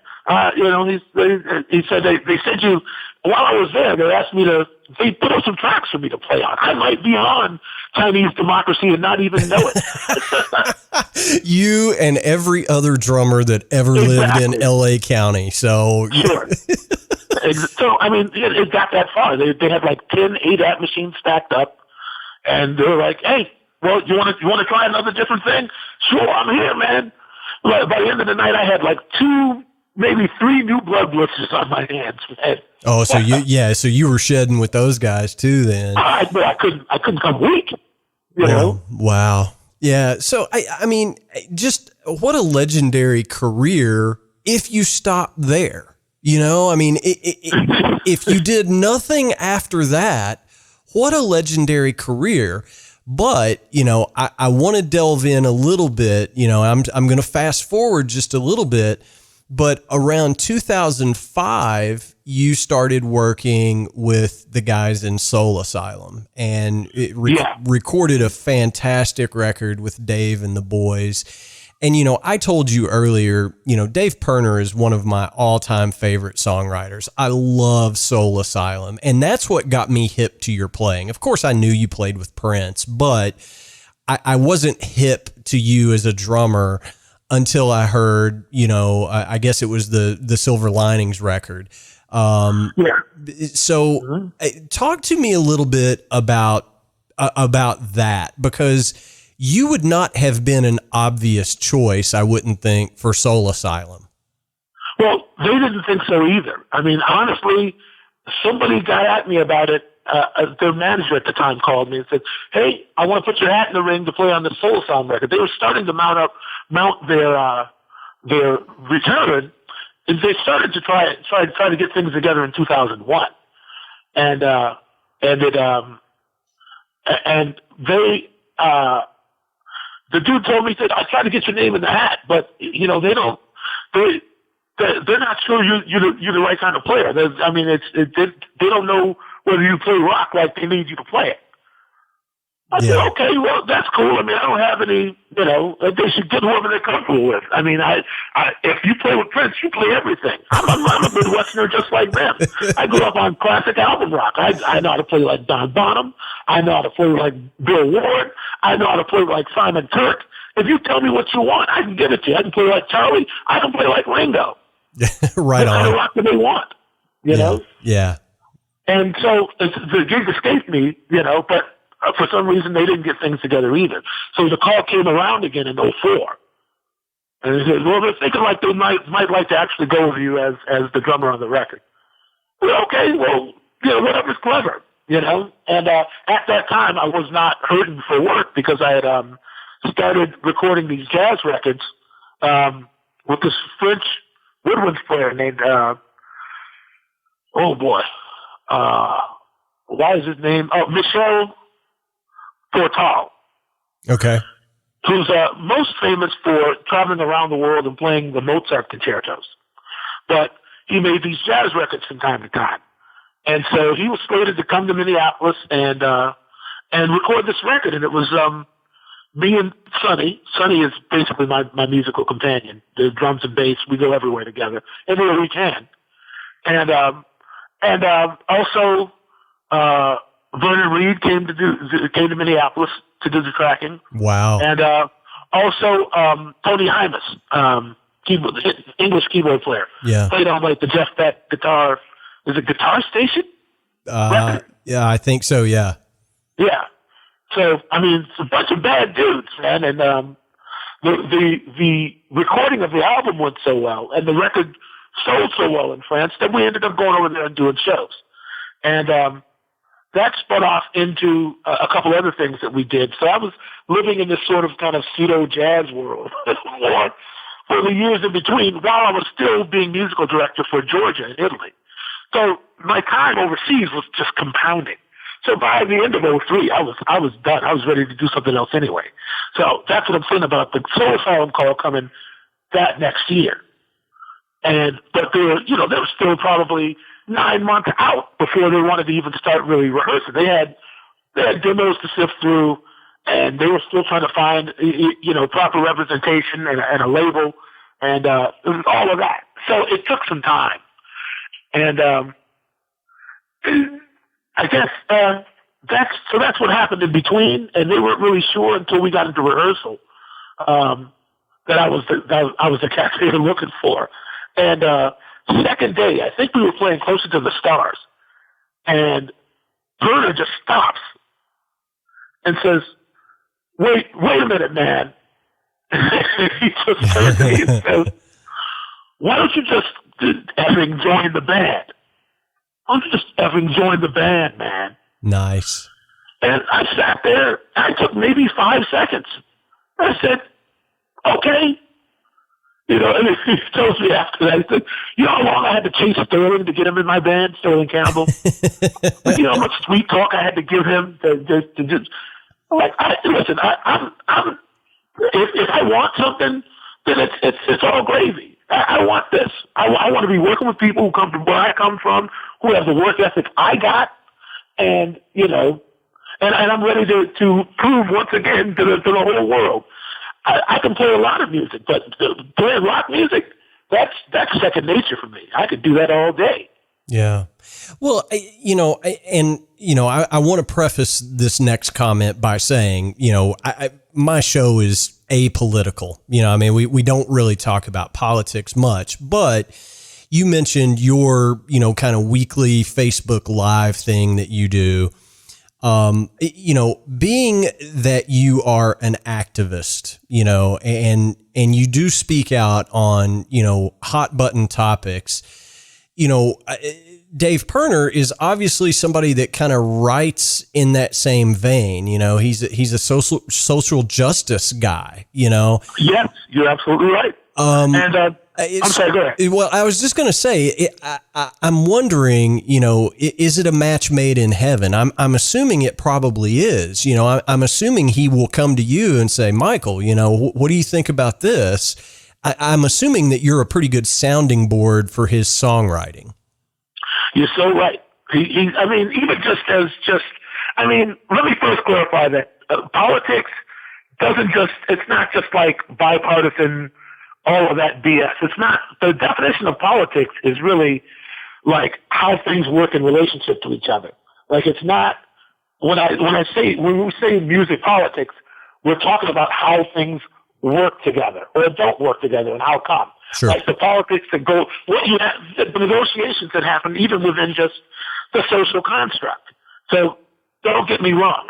He said they said you while I was there. They put up some tracks for me to play on. I might be on Chinese Democracy and not even know it. You and every other drummer that ever lived in L.A. County. So sure. So I mean, it got that far. They had like 10 8-amp machines stacked up, and they were like, "Hey, well, you want to try another different thing? Sure, I'm here, man." By the end of the night, I had like 2, maybe 3 new blood blitzers on my hands, man. Oh, so you were shedding with those guys too, then? But I couldn't come weak. You know? Wow. Yeah. So I mean, just what a legendary career if you stop there. I mean, if you did nothing after that, what a legendary career. But, I want to delve in a little bit, I'm going to fast forward just a little bit, but around 2005, you started working with the guys in Soul Asylum and recorded a fantastic record with Dave and the boys. And, I told you earlier, Dave Pirner is one of my all-time favorite songwriters. I love Soul Asylum, and that's what got me hip to your playing. Of course, I knew you played with Prince, but I wasn't hip to you as a drummer until I heard, I guess it was the Silver Linings record. So talk to me a little bit about that, because you would not have been an obvious choice, I wouldn't think, for Soul Asylum. Well, they didn't think so either. I mean, honestly, somebody got at me about it. Their manager at the time called me and said, "Hey, I want to put your hat in the ring to play on the Soul Asylum record." They were starting to mount their return, and they started to try to get things together in 2001, and the dude told me that I tried to get your name in the hat, but they're not sure you're the right kind of player. They don't know whether you play rock like they need you to play it. I said, okay, well, that's cool. I mean, I don't have any, they should get whoever they're comfortable with. I mean, if you play with Prince, you play everything. I'm a Midwesterner just like them. I grew up on classic album rock. I know how to play like Don Bonham. I know how to play like Bill Ward. I know how to play like Simon Kirk. If you tell me what you want, I can give it to you. I can play like Charlie. I can play like Ringo. Right on. What kind of rock do they want? You know? Yeah. And so the gig escaped me, but for some reason they didn't get things together either. So the call came around again in '04. And they said, well, they're thinking like they might like to actually go with you as the drummer on the record. Well, okay, well, whatever's clever, And at that time, I was not hurting for work because I had started recording these jazz records with this French woodwinds player named, why is his name? Oh, Michel Portal. Okay. Who's most famous for traveling around the world and playing the Mozart concertos. But he made these jazz records from time to time. And so he was slated to come to Minneapolis and record this record. And it was me and Sonny. Sonny is basically my musical companion. The drums and bass, we go everywhere together, everywhere we can. And also Vernon Reed came to Minneapolis to do the tracking. Wow. And also Tony Hymas, English keyboard player. Yeah. Played on like the Jeff Beck guitar. Is it Guitar Station? Yeah, I think so. Yeah. Yeah. So I mean, it's a bunch of bad dudes, man. And the recording of the album went so well, and the record sold so well in France that we ended up going over there and doing shows. And that spun off into a couple other things that we did. So I was living in this sort of kind of pseudo-jazz world for the years in between while I was still being musical director for Georgia and Italy. So my time overseas was just compounding. So by the end of '03, I was done. I was ready to do something else anyway. So that's what I'm saying about the Soul Asylum call coming that next year. But they were still probably 9 months out before they wanted to even start really rehearsing. They had demos to sift through, and they were still trying to find, proper representation and a label, and it was all of that. So it took some time, and I guess that's what happened in between. And they weren't really sure until we got into rehearsal that I was the cat they were looking for. And second day, I think we were playing Closer to the Stars, and Vernon just stops and says, wait a minute, man. He just turns to me and says, why don't you just effing join the band? Why don't you just effing join the band, man? Nice. And I sat there, and I took maybe 5 seconds. I said, okay. And he tells me after that, he said, how long I had to chase Sterling to get him in my band, Sterling Campbell? How much sweet talk I had to give him to just, like, listen, if I want something, then it's all gravy. I want this. I want to be working with people who come from where I come from, who have the work ethic I got, and I'm ready to prove once again to the whole world. I can play a lot of music, but playing rock music, that's second nature for me. I could do that all day. Yeah. Well, I want to preface this next comment by saying, my show is apolitical. We don't really talk about politics much, but you mentioned your, kind of weekly Facebook Live thing that you do. Being that you are an activist, and you do speak out on, hot button topics, Dave Pirner is obviously somebody that kind of writes in that same vein. He's a social justice guy, Yes, you're absolutely right. I'm sorry, go ahead. Well, I was just going to say, I'm wondering, is it a match made in heaven? I'm assuming it probably is. I'm assuming he will come to you and say, Michael, what do you think about this? I'm assuming that you're a pretty good sounding board for his songwriting. You're so right. Let me first clarify that politics it's not just like bipartisan, all of that BS. It's not, the definition of politics is really like how things work in relationship to each other. Like it's not, when we say music politics, we're talking about how things work together or don't work together and how come. Sure. Like the politics that go, the negotiations that happen even within just the social construct. So don't get me wrong.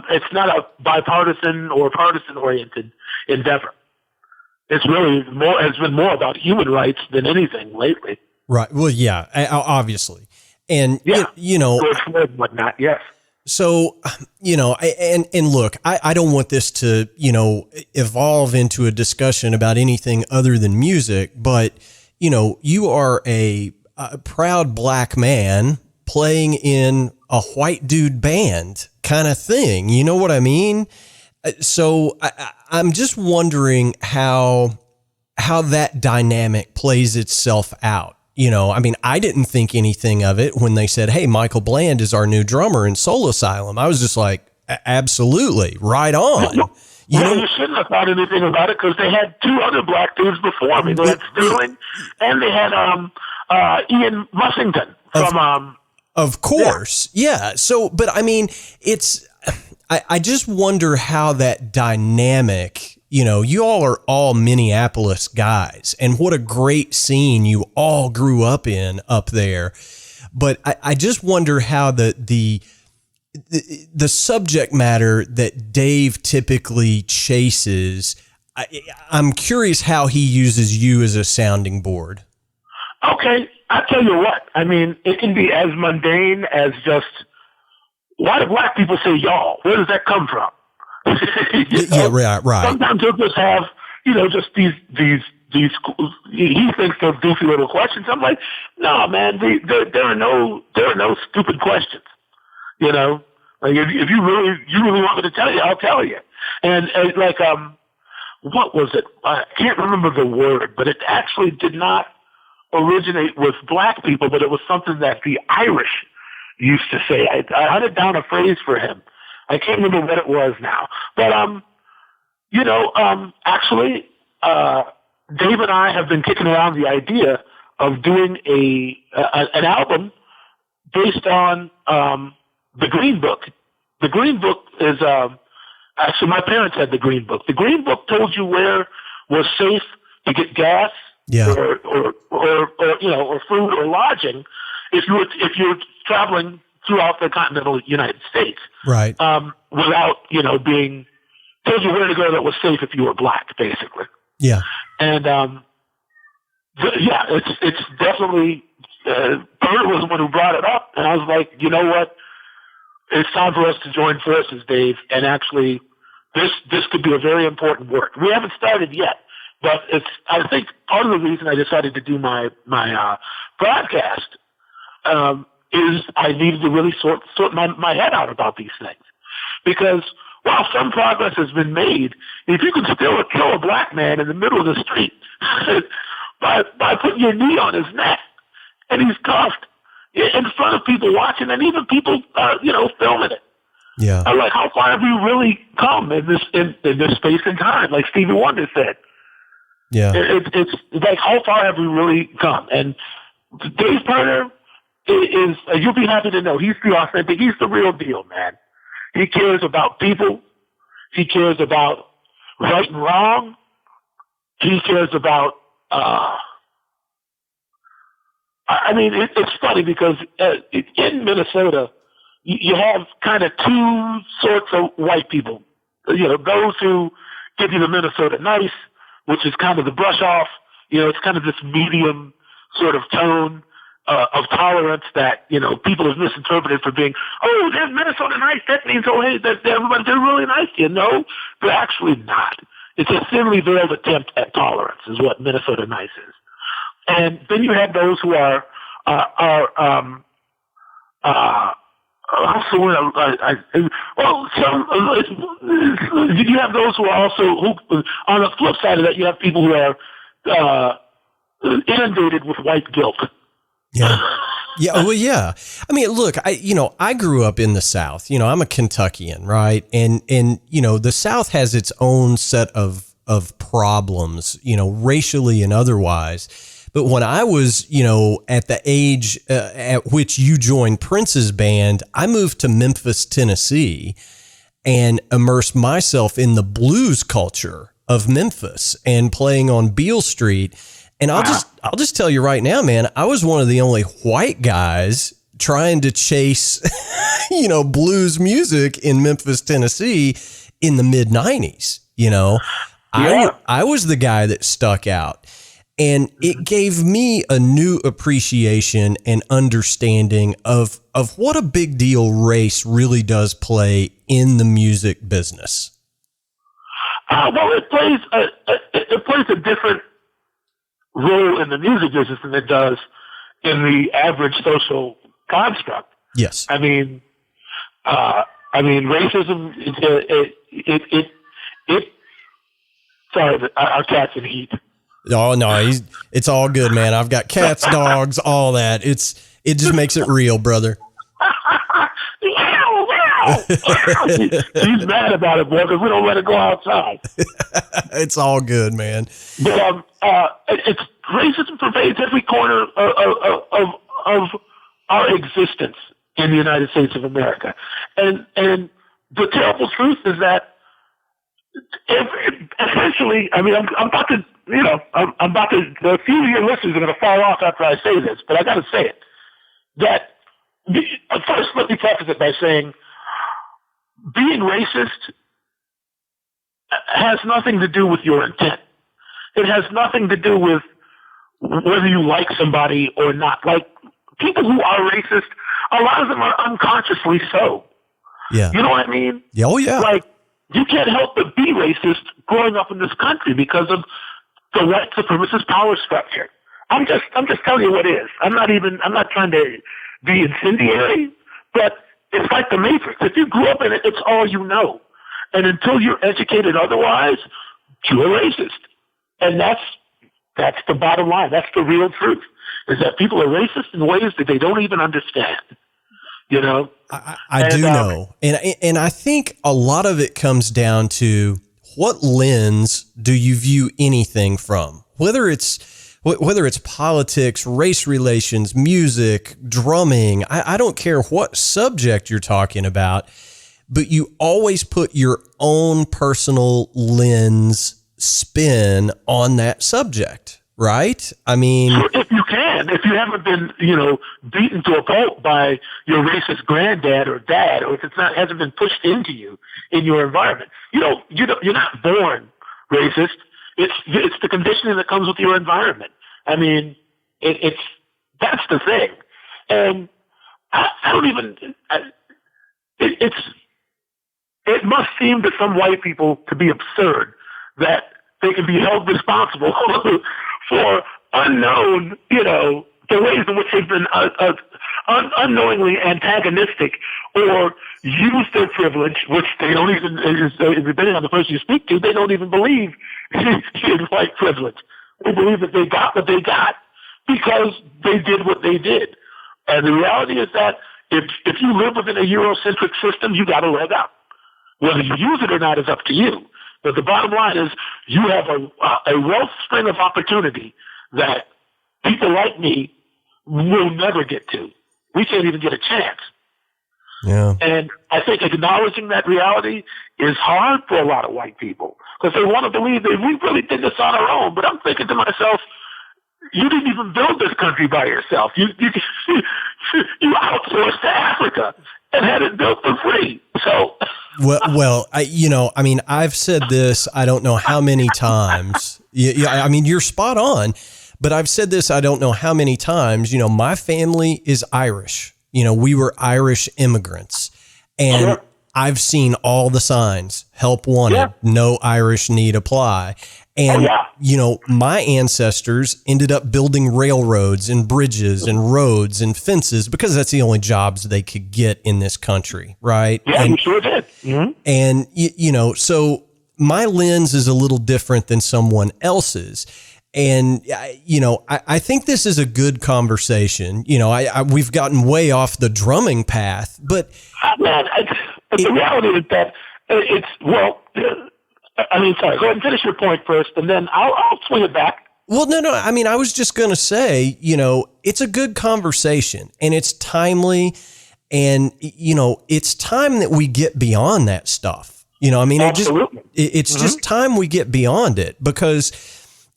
It's not a bipartisan or partisan oriented endeavor. It's been more about human rights than anything lately. Right. Well, yeah, obviously. And, yeah. George Floyd and whatnot, yes. So, and look, I don't want this to, evolve into a discussion about anything other than music, but, you are a proud black man playing in a white dude band kind of thing. You know what I mean? So I'm just wondering how that dynamic plays itself out. I didn't think anything of it when they said, hey, Michael Bland is our new drummer in Soul Asylum. I was just like, absolutely, right on. You shouldn't have thought anything about it because they had two other black dudes before me. They had Sterling and they had Ian Mussington from... Of course. Yeah. So, but I just wonder how that dynamic, you all are all Minneapolis guys, and what a great scene you all grew up in up there. But I just wonder how the subject matter that Dave typically chases, I'm curious how he uses you as a sounding board. Okay. I'll tell you what. It can be as mundane as just, why do black people say y'all? Where does that come from? Yeah, right. Sometimes he'll just have, just these, he thinks they're goofy little questions. I'm like, no, man, there are no stupid questions. Like if you really want me to tell you, I'll tell you. And what was it? I can't remember the word, but it actually did not originate with black people, but it was something that the Irish used to say. I hunted down a phrase for him. I can't remember what it was now. But, actually, Dave and I have been kicking around the idea of doing an album based on the Green Book. The Green Book is, actually my parents had the Green Book. The Green Book told you where was safe to get gas, yeah, or food or lodging if you're traveling throughout the continental United States, right? Without being told you where to go that was safe if you were black, basically. Yeah, and it's definitely Bert was the one who brought it up, and I was like, you know what? It's time for us to join forces, Dave, and actually this could be a very important work. We haven't started yet. But I think part of the reason I decided to do my broadcast is I needed to really sort my head out about these things. Because while some progress has been made, if you can still kill a black man in the middle of the street by putting your knee on his neck and he's cuffed in front of people watching and even people filming it. Yeah. I'm like, how far have we really come in this space and time? Like Stevie Wonder said. Yeah, it's like, how far have we really come? And Dave Turner is you'll be happy to know he's the authentic, he's the real deal, man. He cares about people. He cares about right and wrong. He cares about, it's funny because in Minnesota, you have kind of two sorts of white people. Those who give you the Minnesota nice, which is kind of the brush off. It's kind of this medium sort of tone of tolerance that, people have misinterpreted for being, oh, they're Minnesota nice. That means, oh, hey, they're really nice. They're actually not. It's a thinly veiled attempt at tolerance is what Minnesota nice is. And then you have those who are also, you have those who are also, on the flip side of that, you have people who are inundated with white guilt. Yeah. Yeah. Well, yeah. I mean, look, I grew up in the South. I'm a Kentuckian, right? And the South has its own set of problems, racially and otherwise. But when I was, at the age at which you joined Prince's band, I moved to Memphis, Tennessee, and immersed myself in the blues culture of Memphis and playing on Beale Street. And I'll just tell you right now, man, I was one of the only white guys trying to chase, blues music in Memphis, Tennessee in the mid 90s. I was the guy that stuck out, and it gave me a new appreciation and understanding of what a big deal race really does play in the music business. Well, it plays a different role in the music business than it does in the average social construct. Yes. I mean, racism, sorry, our cat's in heat. Oh no, it's all good, man. I've got cats, dogs, all that. It just makes it real, brother. He's mad about it, boy, because we don't let it go outside. It's all good, man. But it's racism pervades every corner of our existence in the United States of America, and the terrible truth is that essentially, I mean, I'm about to, a few of your listeners are going to fall off after I say this, but I got to say it. That first, let me preface it by saying, being racist has nothing to do with your intent. It has nothing to do with whether you like somebody or not. Like, people who are racist, a lot of them are unconsciously so. Yeah. You know what I mean? Yeah. Oh, yeah. Like, you can't help but be racist growing up in this country because of the white supremacist power structure. I'm just telling you what is. I'm not trying to be incendiary, but it's like the Matrix. If you grew up in it, it's all you know. And until you're educated otherwise, you're racist. And that's the bottom line. That's the real truth, is that people are racist in ways that they don't even understand. I do know. And I think a lot of it comes down to what lens do you view anything from, whether it's politics, race relations, music, drumming. I don't care what subject you're talking about, but you always put your own personal lens spin on that subject, right? I mean, if you haven't been, beaten to a pulp by your racist granddad or dad, or if hasn't been pushed into you in your environment, you're not born racist. It's the conditioning that comes with your environment. I mean, that's the thing. And it must seem to some white people to be absurd that they can be held responsible for unknown, the ways in which they've been unknowingly antagonistic or use their privilege, which they don't even, depending on the person you speak to, they don't even believe is white privilege. They believe that they got what they got because they did what they did. And the reality is that if you live within a Eurocentric system, you got a leg up. Whether you use it or not is up to you. But the bottom line is you have a wellspring of opportunity that people like me will never get to. We can't even get a chance. Yeah. And I think acknowledging that reality is hard for a lot of white people because they want to believe that we really did this on our own. But I'm thinking to myself, you didn't even build this country by yourself. You outsourced to Africa and had it built for free. So, well, I've said this, I don't know how many times. I mean, you're spot on, but I've said this, I don't know how many times. My family is Irish. We were Irish immigrants, and sure. I've seen all the signs: help wanted, yeah. No Irish need apply. And, my ancestors ended up building railroads and bridges and roads and fences because that's the only jobs they could get in this country. Right. Yeah, you sure did. Mm-hmm. And, so my lens is a little different than someone else's. And, I think this is a good conversation. We've gotten way off the drumming path, but the reality is that sorry, go ahead and finish your point first, and then I'll swing it back. Well, no. I mean, I was just going to say, it's a good conversation and it's timely, and, it's time that we get beyond that stuff. Absolutely. It's just time we get beyond it, because,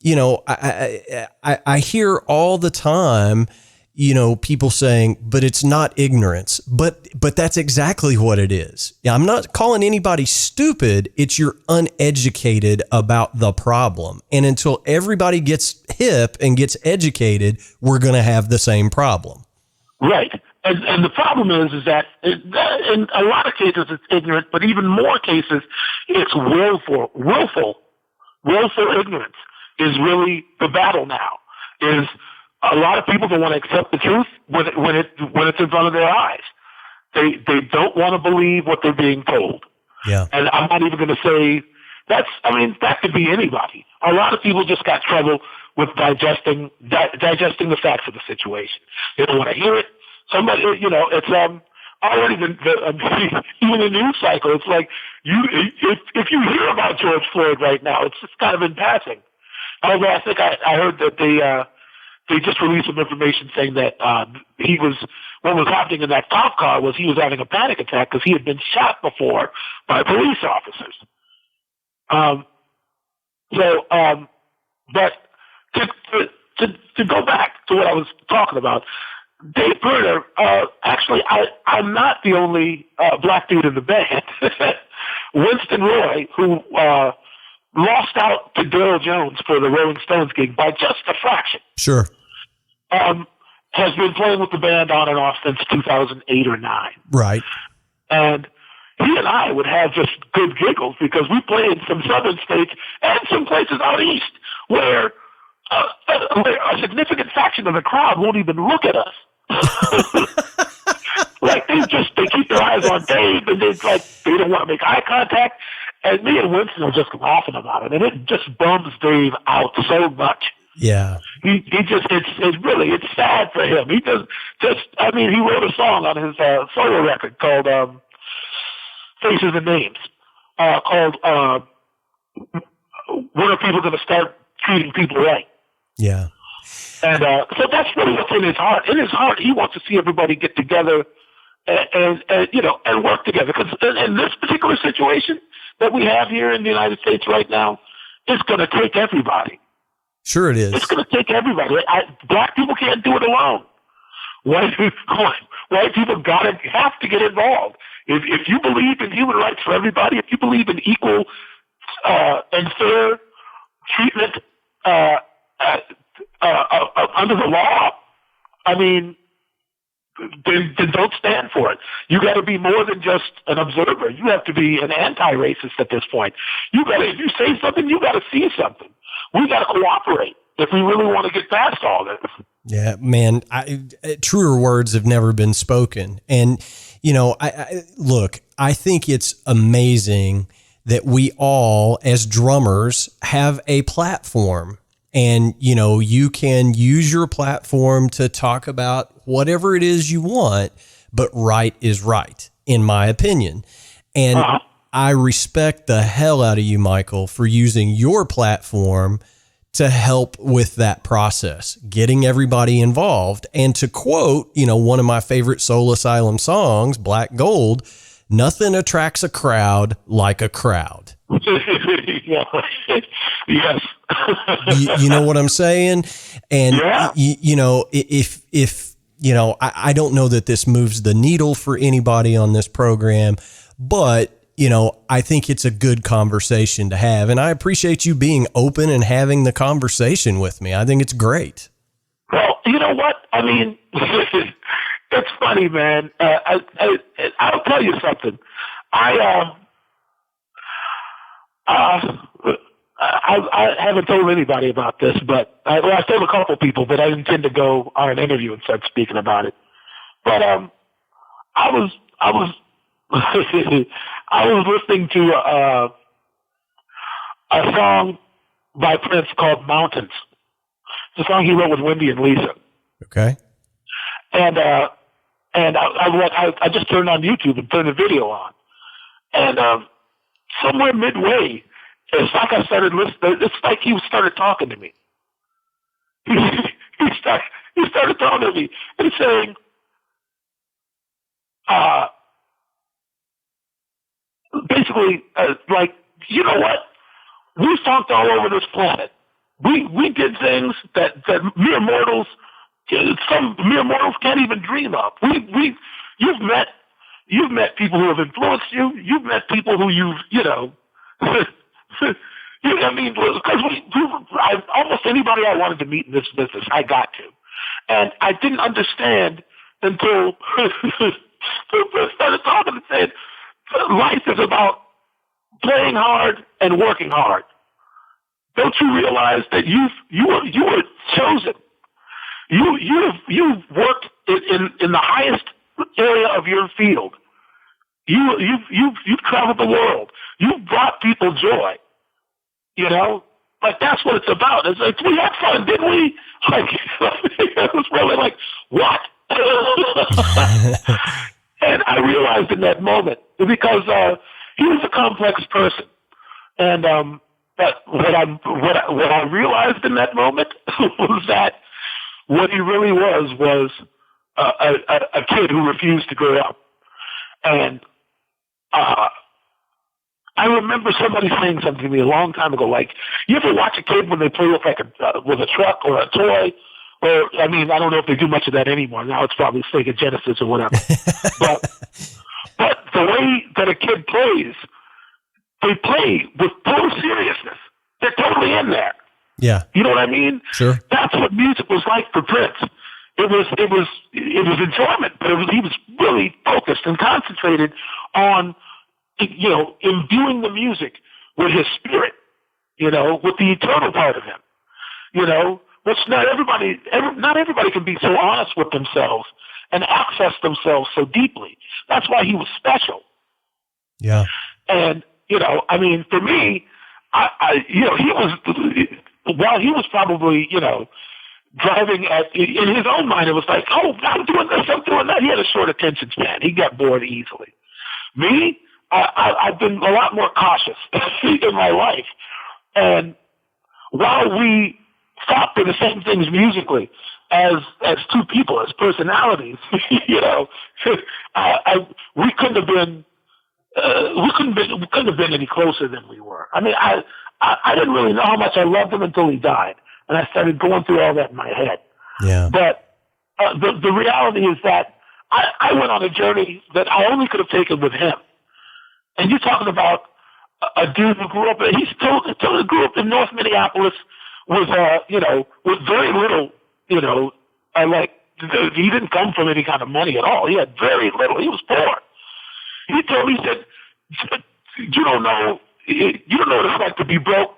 I hear all the time, people saying, but it's not ignorance, but that's exactly what it is. I'm not calling anybody stupid. It's you're uneducated about the problem. And until everybody gets hip and gets educated, we're going to have the same problem. Right. And the problem is that in a lot of cases it's ignorant, but even more cases it's willful ignorance is really the battle now. Is a lot of people don't want to accept the truth when it's in front of their eyes. They don't want to believe what they're being told. Yeah. And I'm not even going to say that could be anybody. A lot of people just got trouble with digesting the facts of the situation. They don't want to hear it. Somebody, it's already even the news cycle. It's like if you hear about George Floyd right now, it's just kind of in passing. Although I think I heard that they just released some information saying that what was happening in that cop car was he was having a panic attack because he had been shot before by police officers. But to go back to what I was talking about, Dave Berner, actually, I'm not the only black dude in the band. Winston Roy, who lost out to Daryl Jones for the Rolling Stones gig by just a fraction. Sure. Has been playing with the band on and off since 2008 or 9. Right. And he and I would have just good giggles because we played in some southern states and some places out east where a significant fraction of the crowd won't even look at us. Like they keep their eyes on Dave, and they don't want to make eye contact. And me and Winston are just laughing about it, and it just bums Dave out so much. Yeah, he just it's sad for him. He he wrote a song on his solo record called Faces and Names, called When Are People Going to Start Treating People Right? Yeah. And so that's really what's in his heart. In his heart, he wants to see everybody get together and work together. Because in this particular situation that we have here in the United States right now, it's going to take everybody. Sure it is. It's going to take everybody. Black people can't do it alone. White people have to get involved. If you believe in human rights for everybody, if you believe in equal and fair treatment under the law, then don't stand for it. You got to be more than just an observer. You have to be an anti-racist at this point. If you say something, you got to see something. We got to cooperate if we really want to get past all this. Yeah, man, truer words have never been spoken. And, I think it's amazing that we all, as drummers, have a platform. And, you can use your platform to talk about whatever it is you want, but right is right, in my opinion. And I respect the hell out of you, Michael, for using your platform to help with that process, getting everybody involved. And to quote, one of my favorite Soul Asylum songs, Black Gold, nothing attracts a crowd like a crowd. Yes. you know what I'm saying? And, yeah. if I don't know that this moves the needle for anybody on this program, but, I think it's a good conversation to have. And I appreciate you being open and having the conversation with me. I think it's great. Well, you know what? It's funny, man. I'll tell you something. I haven't told anybody about this, but I told a couple people, but I intend to go on an interview and start speaking about it. But I was I was listening to a song by Prince called Mountains, It's a song he wrote with Wendy and Lisa. Okay. And I just turned on YouTube and turned the video on. And somewhere midway, it's like I started listening. It's like he started talking to me. He started talking to me and saying, basically, like, you know what? We funked all over this planet. We did things that mere mortals, some mere mortals can't even dream of. You've met people who have influenced you. You've met people who you know, I mean, because almost anybody I wanted to meet in this business, I got to. And I didn't understand until people started talking and said, life is about playing hard and working hard. Don't you realize that you were chosen? You've worked in the highest area of your field. You've traveled the world. You've brought people joy. You know, like that's what it's about. It's like we had fun, didn't we? Like it was really like what? And I realized in that moment because he was a complex person, and but what I realized in that moment was that what he really was a kid who refused to grow up. And I remember somebody saying something to me a long time ago, like, you ever watch a kid when they play with like with a truck or a toy? Or, I mean, I don't know if they do much of that anymore. Now it's probably Sega Genesis or whatever. but the way that a kid plays, they play with total seriousness. They're totally in there. Yeah. You know what I mean? Sure. That's what music was like for Prince. It was enjoyment, but he was really focused and concentrated on, you know, imbuing the music with his spirit, you know, with the eternal part of him, you know, which not everybody can be so honest with themselves and access themselves so deeply. That's why he was special. Yeah. And, you know, I mean, for me, you know, while he was probably, you know, driving in his own mind, it was like, oh, I'm doing this, I'm doing that. He had a short attention span. He got bored easily. Me, I've been a lot more cautious in my life. And while we fought for the same things musically as two people, as personalities, you know, we couldn't have been any closer than we were. I mean, I didn't really know how much I loved him until he died, and I started going through all that in my head. Yeah. But the reality is that I went on a journey that I only could have taken with him. And you're talking about a dude who grew up, he still grew up in North Minneapolis with, you know, with very little, you know, he didn't come from any kind of money at all. He had very little. He was poor. He told me, he said, you don't know what it's like to be broke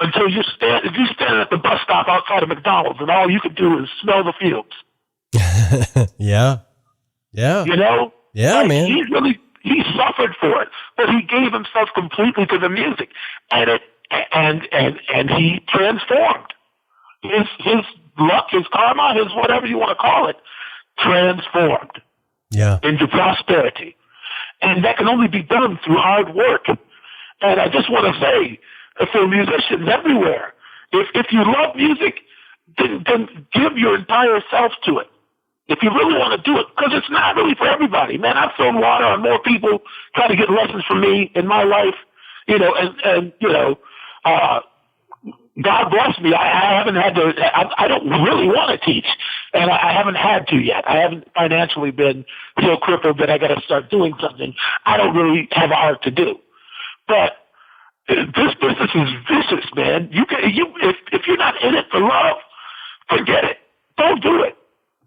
until you stand at the bus stop outside of McDonald's and all you can do is smell the fumes. Yeah. Yeah. You know? Yeah, like, man. He suffered for it, but he gave himself completely to the music, and he transformed. His luck, his karma, his whatever you want to call it, transformed. Yeah. Into prosperity, and that can only be done through hard work. And I just want to say, for musicians everywhere, if you love music, then give your entire self to it. If you really want to do it, because it's not really for everybody, man. I've thrown water on more people trying to get lessons from me in my life, you know, and you know, God bless me. I haven't had to. I don't really want to teach, and I haven't had to yet. I haven't financially been so crippled that I got to start doing something I don't really have a heart to do. But this business is vicious, man. If you're not in it for love, forget it. Don't do it.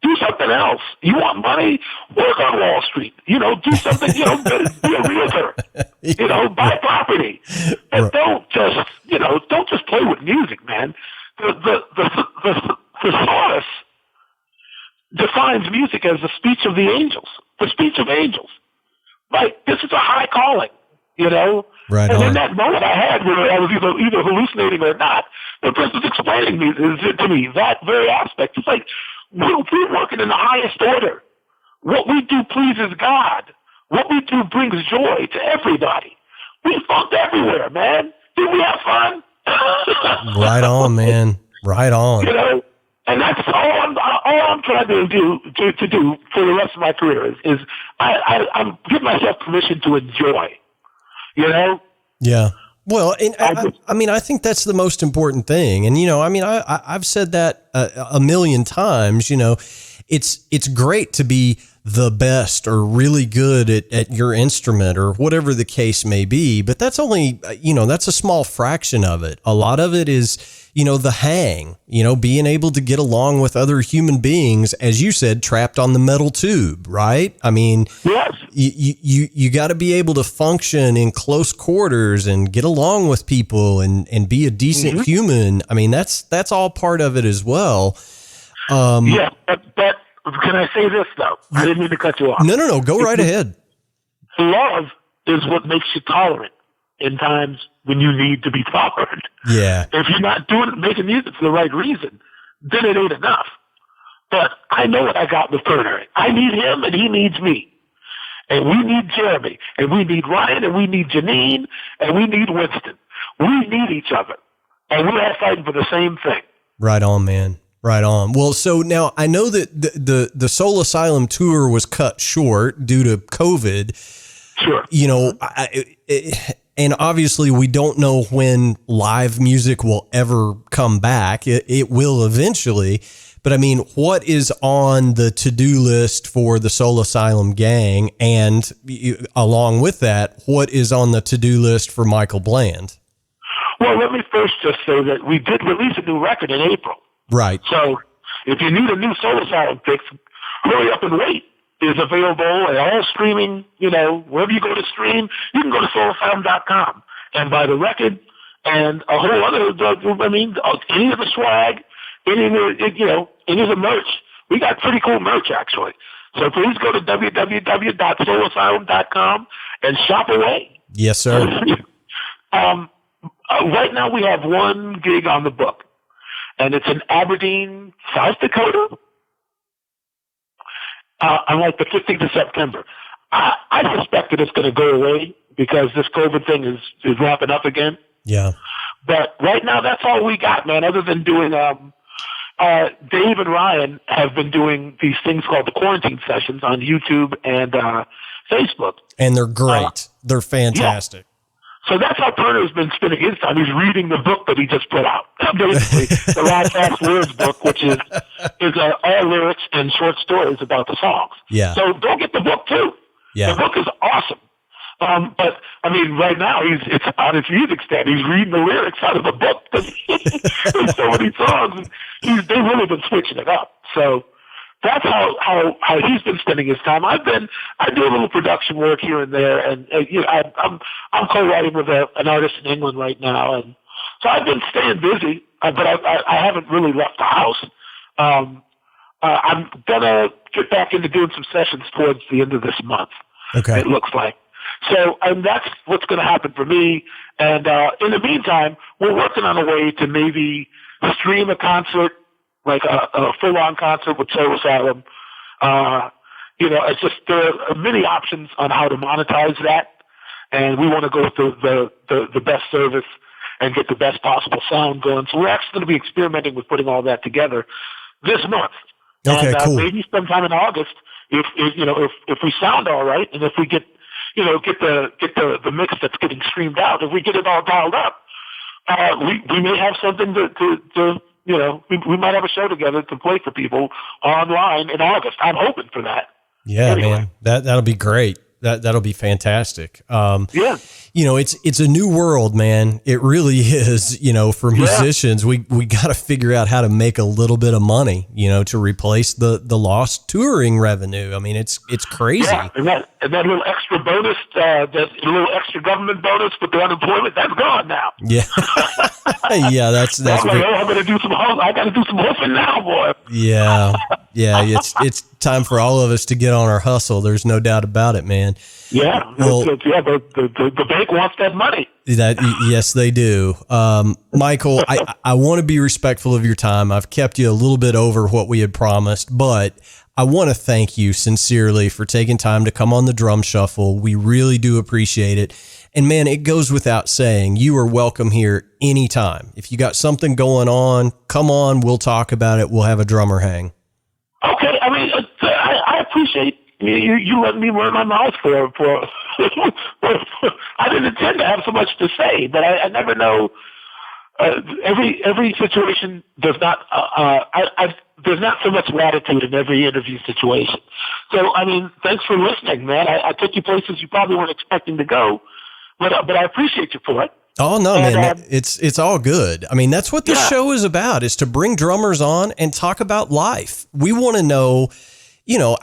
Do something else. You want money? Work on Wall Street. You know, do something. You know, be a realtor. You know, buy property. And don't just play with music, man. The thesaurus defines music as the speech of the angels. The speech of angels. Like, this is a high calling. You know. Right and on. in that moment I had where I was either hallucinating or not, the person was explaining to me that very aspect. It's like, we're working in the highest order. What we do pleases God. What we do brings joy to everybody. We funked everywhere, man. Did we have fun? Right on, man. Right on. You know, and that's all I'm trying to do for the rest of my career is I'm giving myself permission to enjoy. You know? Yeah. Well, and I think that's the most important thing. And, I've said that a million times, it's great to be the best or really good at your instrument or whatever the case may be. But that's only, that's a small fraction of it. A lot of it is, the hang, being able to get along with other human beings, as you said, trapped on the metal tube, right? I mean, yes. You got to be able to function in close quarters and get along with people and be a decent human. I mean, that's all part of it as well. Yeah, but can I say this, though? I didn't mean to cut you off. No. Go right ahead. Love is what makes you tolerant in times when you need to be tolerant. Yeah. If you're not making music for the right reason, then it ain't enough. But I know what I got with Turner. I need him, and he needs me. And we need Jeremy, and we need Ryan, and we need Janine, and we need Winston. We need each other. And we're all fighting for the same thing. Right on, man. Right on. Well, so now I know that the Soul Asylum tour was cut short due to COVID. Sure. And obviously we don't know when live music will ever come back. It will eventually. But I mean, what is on the to-do list for the Soul Asylum gang? And along with that, what is on the to-do list for Michael Bland? Well, let me first just say that we did release a new record in April. Right. So if you need a new Soul Asylum fix, Hurry Up and Wait is available at all streaming, wherever you go to stream. You can go to soulasylum.com and buy the record and a whole other, any of the swag, any of the merch. We got pretty cool merch, actually. So please go to www.soulasylum.com and shop away. Yes, sir. Right now we have one gig on the book. And it's in Aberdeen, South Dakota, on like the 15th of September. I suspect that it's going to go away because this COVID thing is ramping up again. Yeah. But right now, that's all we got, man, other than doing Dave and Ryan have been doing these things called the quarantine sessions on YouTube and Facebook. And they're great. They're fantastic. Yeah. So that's how Turner's been spending his time. He's reading the book that he just put out, basically the Last Fast Words book, which is all lyrics and short stories about the songs. Yeah. So go get the book too. Yeah. The book is awesome. But I mean, right now it's on his music stand. He's reading the lyrics out of the book. There's so many songs. They've really been switching it up. So that's how he's been spending his time. I do a little production work here and there, and I'm co-writing with an artist in England right now, and so I've been staying busy, but I haven't really left the house. I'm gonna get back into doing some sessions towards the end of this month. Okay, it looks like. So, and that's what's going to happen for me. And in the meantime, we're working on a way to maybe stream a concert, like a full-on concert with Soul Asylum. It's just there are many options on how to monetize that, and we want to go through the best service and get the best possible sound going. So we're actually going to be experimenting with putting all that together this month. Okay, and, cool. Maybe sometime in August, if we sound all right, and if we get the mix that's getting streamed out, if we get it all dialed up, we may have something we might have a show together to play for people online in August. I'm hoping for that. Yeah, anyway. Man, that'll be great. That'll be fantastic. Yeah. It's a new world, man. It really is. For musicians, we got to figure out how to make a little bit of money, to replace the lost touring revenue. I mean, it's crazy. Yeah, and that little extra bonus, that little extra government bonus with the unemployment, that's gone now. Yeah. Yeah, that's I'm going to do some. I got to do some hoofing now, boy. Yeah. Yeah, it's time for all of us to get on our hustle. There's no doubt about it, man. Yeah, well, the bank wants that money. Yes, they do. Michael, I want to be respectful of your time. I've kept you a little bit over what we had promised, but I want to thank you sincerely for taking time to come on the Drum Shuffle. We really do appreciate it. And man, it goes without saying, you are welcome here anytime. If you got something going on, come on, we'll talk about it. We'll have a drummer hang. Okay, I mean, I appreciate you letting me run my mouth for I didn't intend to have so much to say, but I never know. Every situation does not. There's not so much latitude in every interview situation. So, I mean, thanks for listening, man. I took you places you probably weren't expecting to go, but I appreciate you for it. Oh no, man, it's all good. I mean, that's what this show is about, is to bring drummers on and talk about life. We want to know, you know,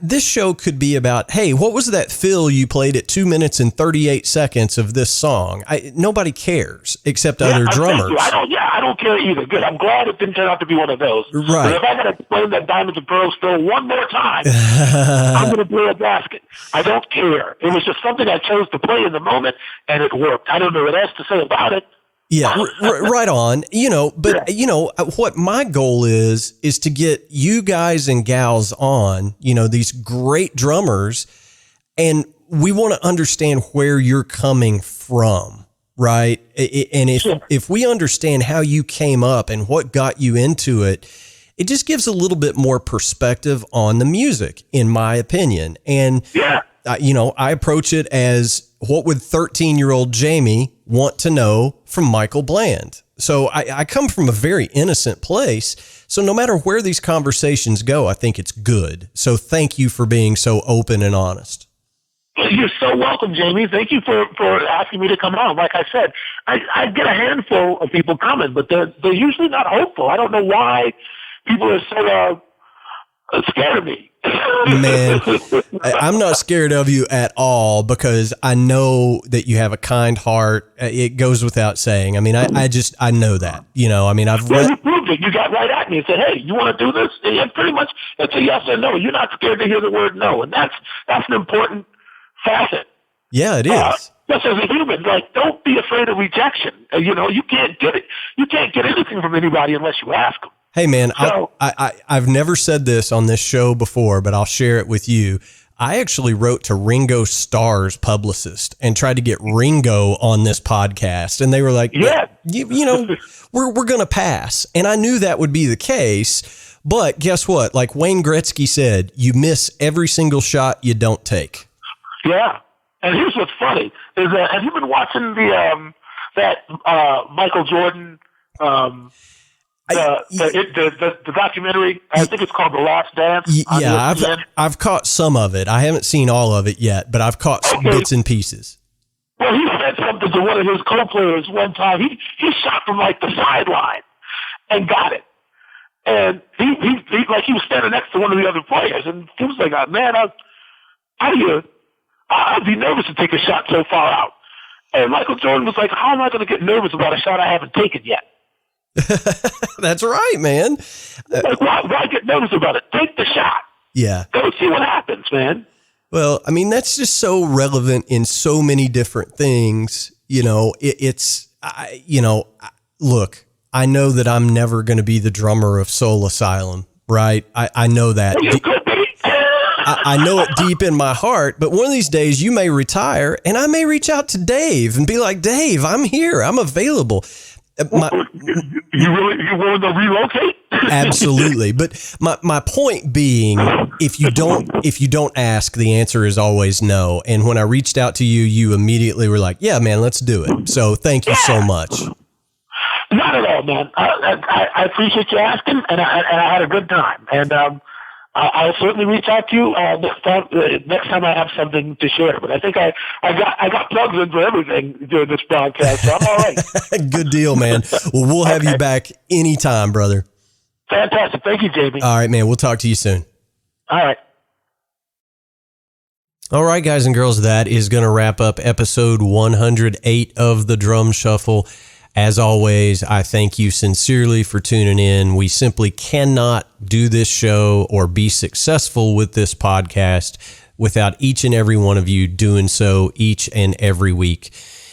this show could be about, hey, what was that fill you played at 2 minutes and 38 seconds of this song? Nobody cares except other drummers. I don't care either. Good. I'm glad it didn't turn out to be one of those. Right. But if I got to explain that Diamonds and Pearls fill one more time, I'm going to play a basket. I don't care. It was just something I chose to play in the moment, and it worked. I don't know what else to say about it. Yeah, right on. You know, but you know what my goal is to get you guys and gals on, you know, these great drummers, and we want to understand where you're coming from, right? And if we understand how you came up and what got you into it, it just gives a little bit more perspective on the music, in my opinion. And you know, I approach it as, what would 13-year-old Jamie want to know from Michael Bland? So I come from a very innocent place. So no matter where these conversations go, I think it's good. So thank you for being so open and honest. You're so welcome, Jamie. Thank you for asking me to come on. Like I said, I get a handful of people coming, but they're usually not hopeful. I don't know why people are so scared of me. Man, I'm not scared of you at all, because I know that you have a kind heart. It goes without saying. I mean, I know that, you know, I mean, you proved it. You got right at me and said, hey, you want to do this? And pretty much it's a yes or no. You're not scared to hear the word no. And that's an important facet. Yeah, it is. Just as a human, like, don't be afraid of rejection. You know, you can't get it. You can't get anything from anybody unless you ask them. Hey, man, I've never said this on this show before, but I'll share it with you. I actually wrote to Ringo Starr's publicist and tried to get Ringo on this podcast. And they were like, you know, we're going to pass. And I knew that would be the case. But guess what? Like Wayne Gretzky said, you miss every single shot you don't take. Yeah. And here's what's funny is that, have you been watching that Michael Jordan, the documentary? I think it's called The Last Dance. Yeah, I've caught some of it. I haven't seen all of it yet, but I've caught some bits and pieces. Well, he said something to one of his co-players one time. He shot from like the sideline and got it. And he was standing next to one of the other players, and he was like, man, I'd be nervous to take a shot so far out. And Michael Jordan was like, how am I going to get nervous about a shot I haven't taken yet? That's right, man. Like, why get nervous about it? Take the shot. Yeah. Go see what happens, man. Well, I mean, that's just so relevant in so many different things. You know, look, I know that I'm never going to be the drummer of Soul Asylum, right? I know that. Well, you could be. I know it deep in my heart, but one of these days you may retire and I may reach out to Dave and be like, Dave, I'm here. I'm available. You willing to relocate? Absolutely. But my point being, if you don't ask, the answer is always no. And when I reached out to you, you immediately were like, yeah, man, let's do it. So thank you so much. Not at all, man. I appreciate you asking, and I had a good time. And I'll certainly reach out to you next time I have something to share. But I think I got plugs in for everything during this broadcast, so I'm all right. Good deal, man. Well, we'll have you back anytime, brother. Fantastic. Thank you, Jamie. All right, man. We'll talk to you soon. All right. All right, guys and girls, that is going to wrap up episode 108 of the Drum Shuffle. As always, I thank you sincerely for tuning in. We simply cannot do this show or be successful with this podcast without each and every one of you doing so each and every week.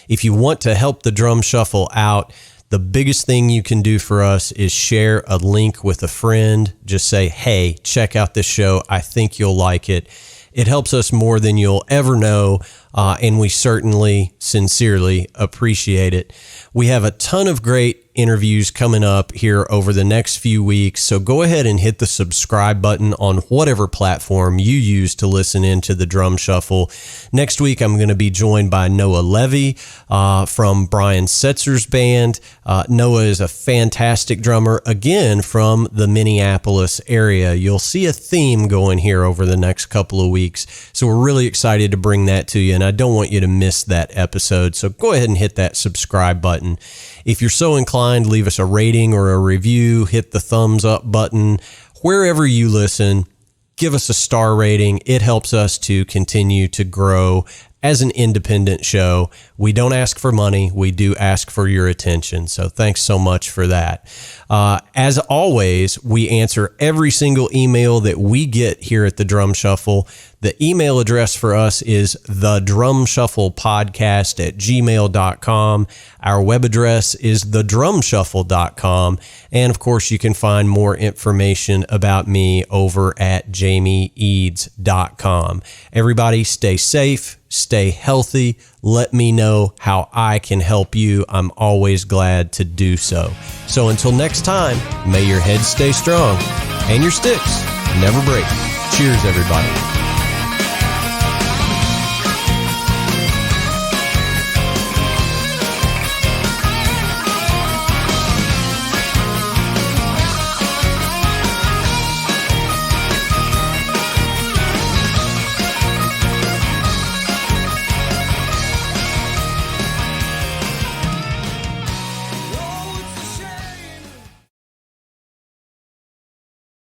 If you want to help the Drum Shuffle out, the biggest thing you can do for us is share a link with a friend. Just say, hey, check out this show. I think you'll like it. It helps us more than you'll ever know, and we certainly, sincerely appreciate it. We have a ton of great interviews coming up here over the next few weeks, so go ahead and hit the subscribe button on whatever platform you use to listen into the Drum Shuffle. Next week, I'm going to be joined by Noah Levy from Brian Setzer's band. Noah is a fantastic drummer, again, from the Minneapolis area. You'll see a theme going here over the next couple of weeks, so we're really excited to bring that to you, and I don't want you to miss that episode, so go ahead and hit that subscribe button. If you're so inclined, leave us a rating or a review, hit the thumbs up button. Wherever you listen, give us a star rating. It helps us to continue to grow as an independent show. We don't ask for money. We do ask for your attention. So thanks so much for that. As always, we answer every single email that we get here at the Drum Shuffle. The email address for us is thedrumshufflepodcast@gmail.com. Our web address is thedrumshuffle.com. And of course, you can find more information about me over at jamieeads.com. Everybody stay safe, stay healthy. Let me know how I can help you. I'm always glad to do so. So until next time, may your head stay strong and your sticks never break. Cheers, everybody.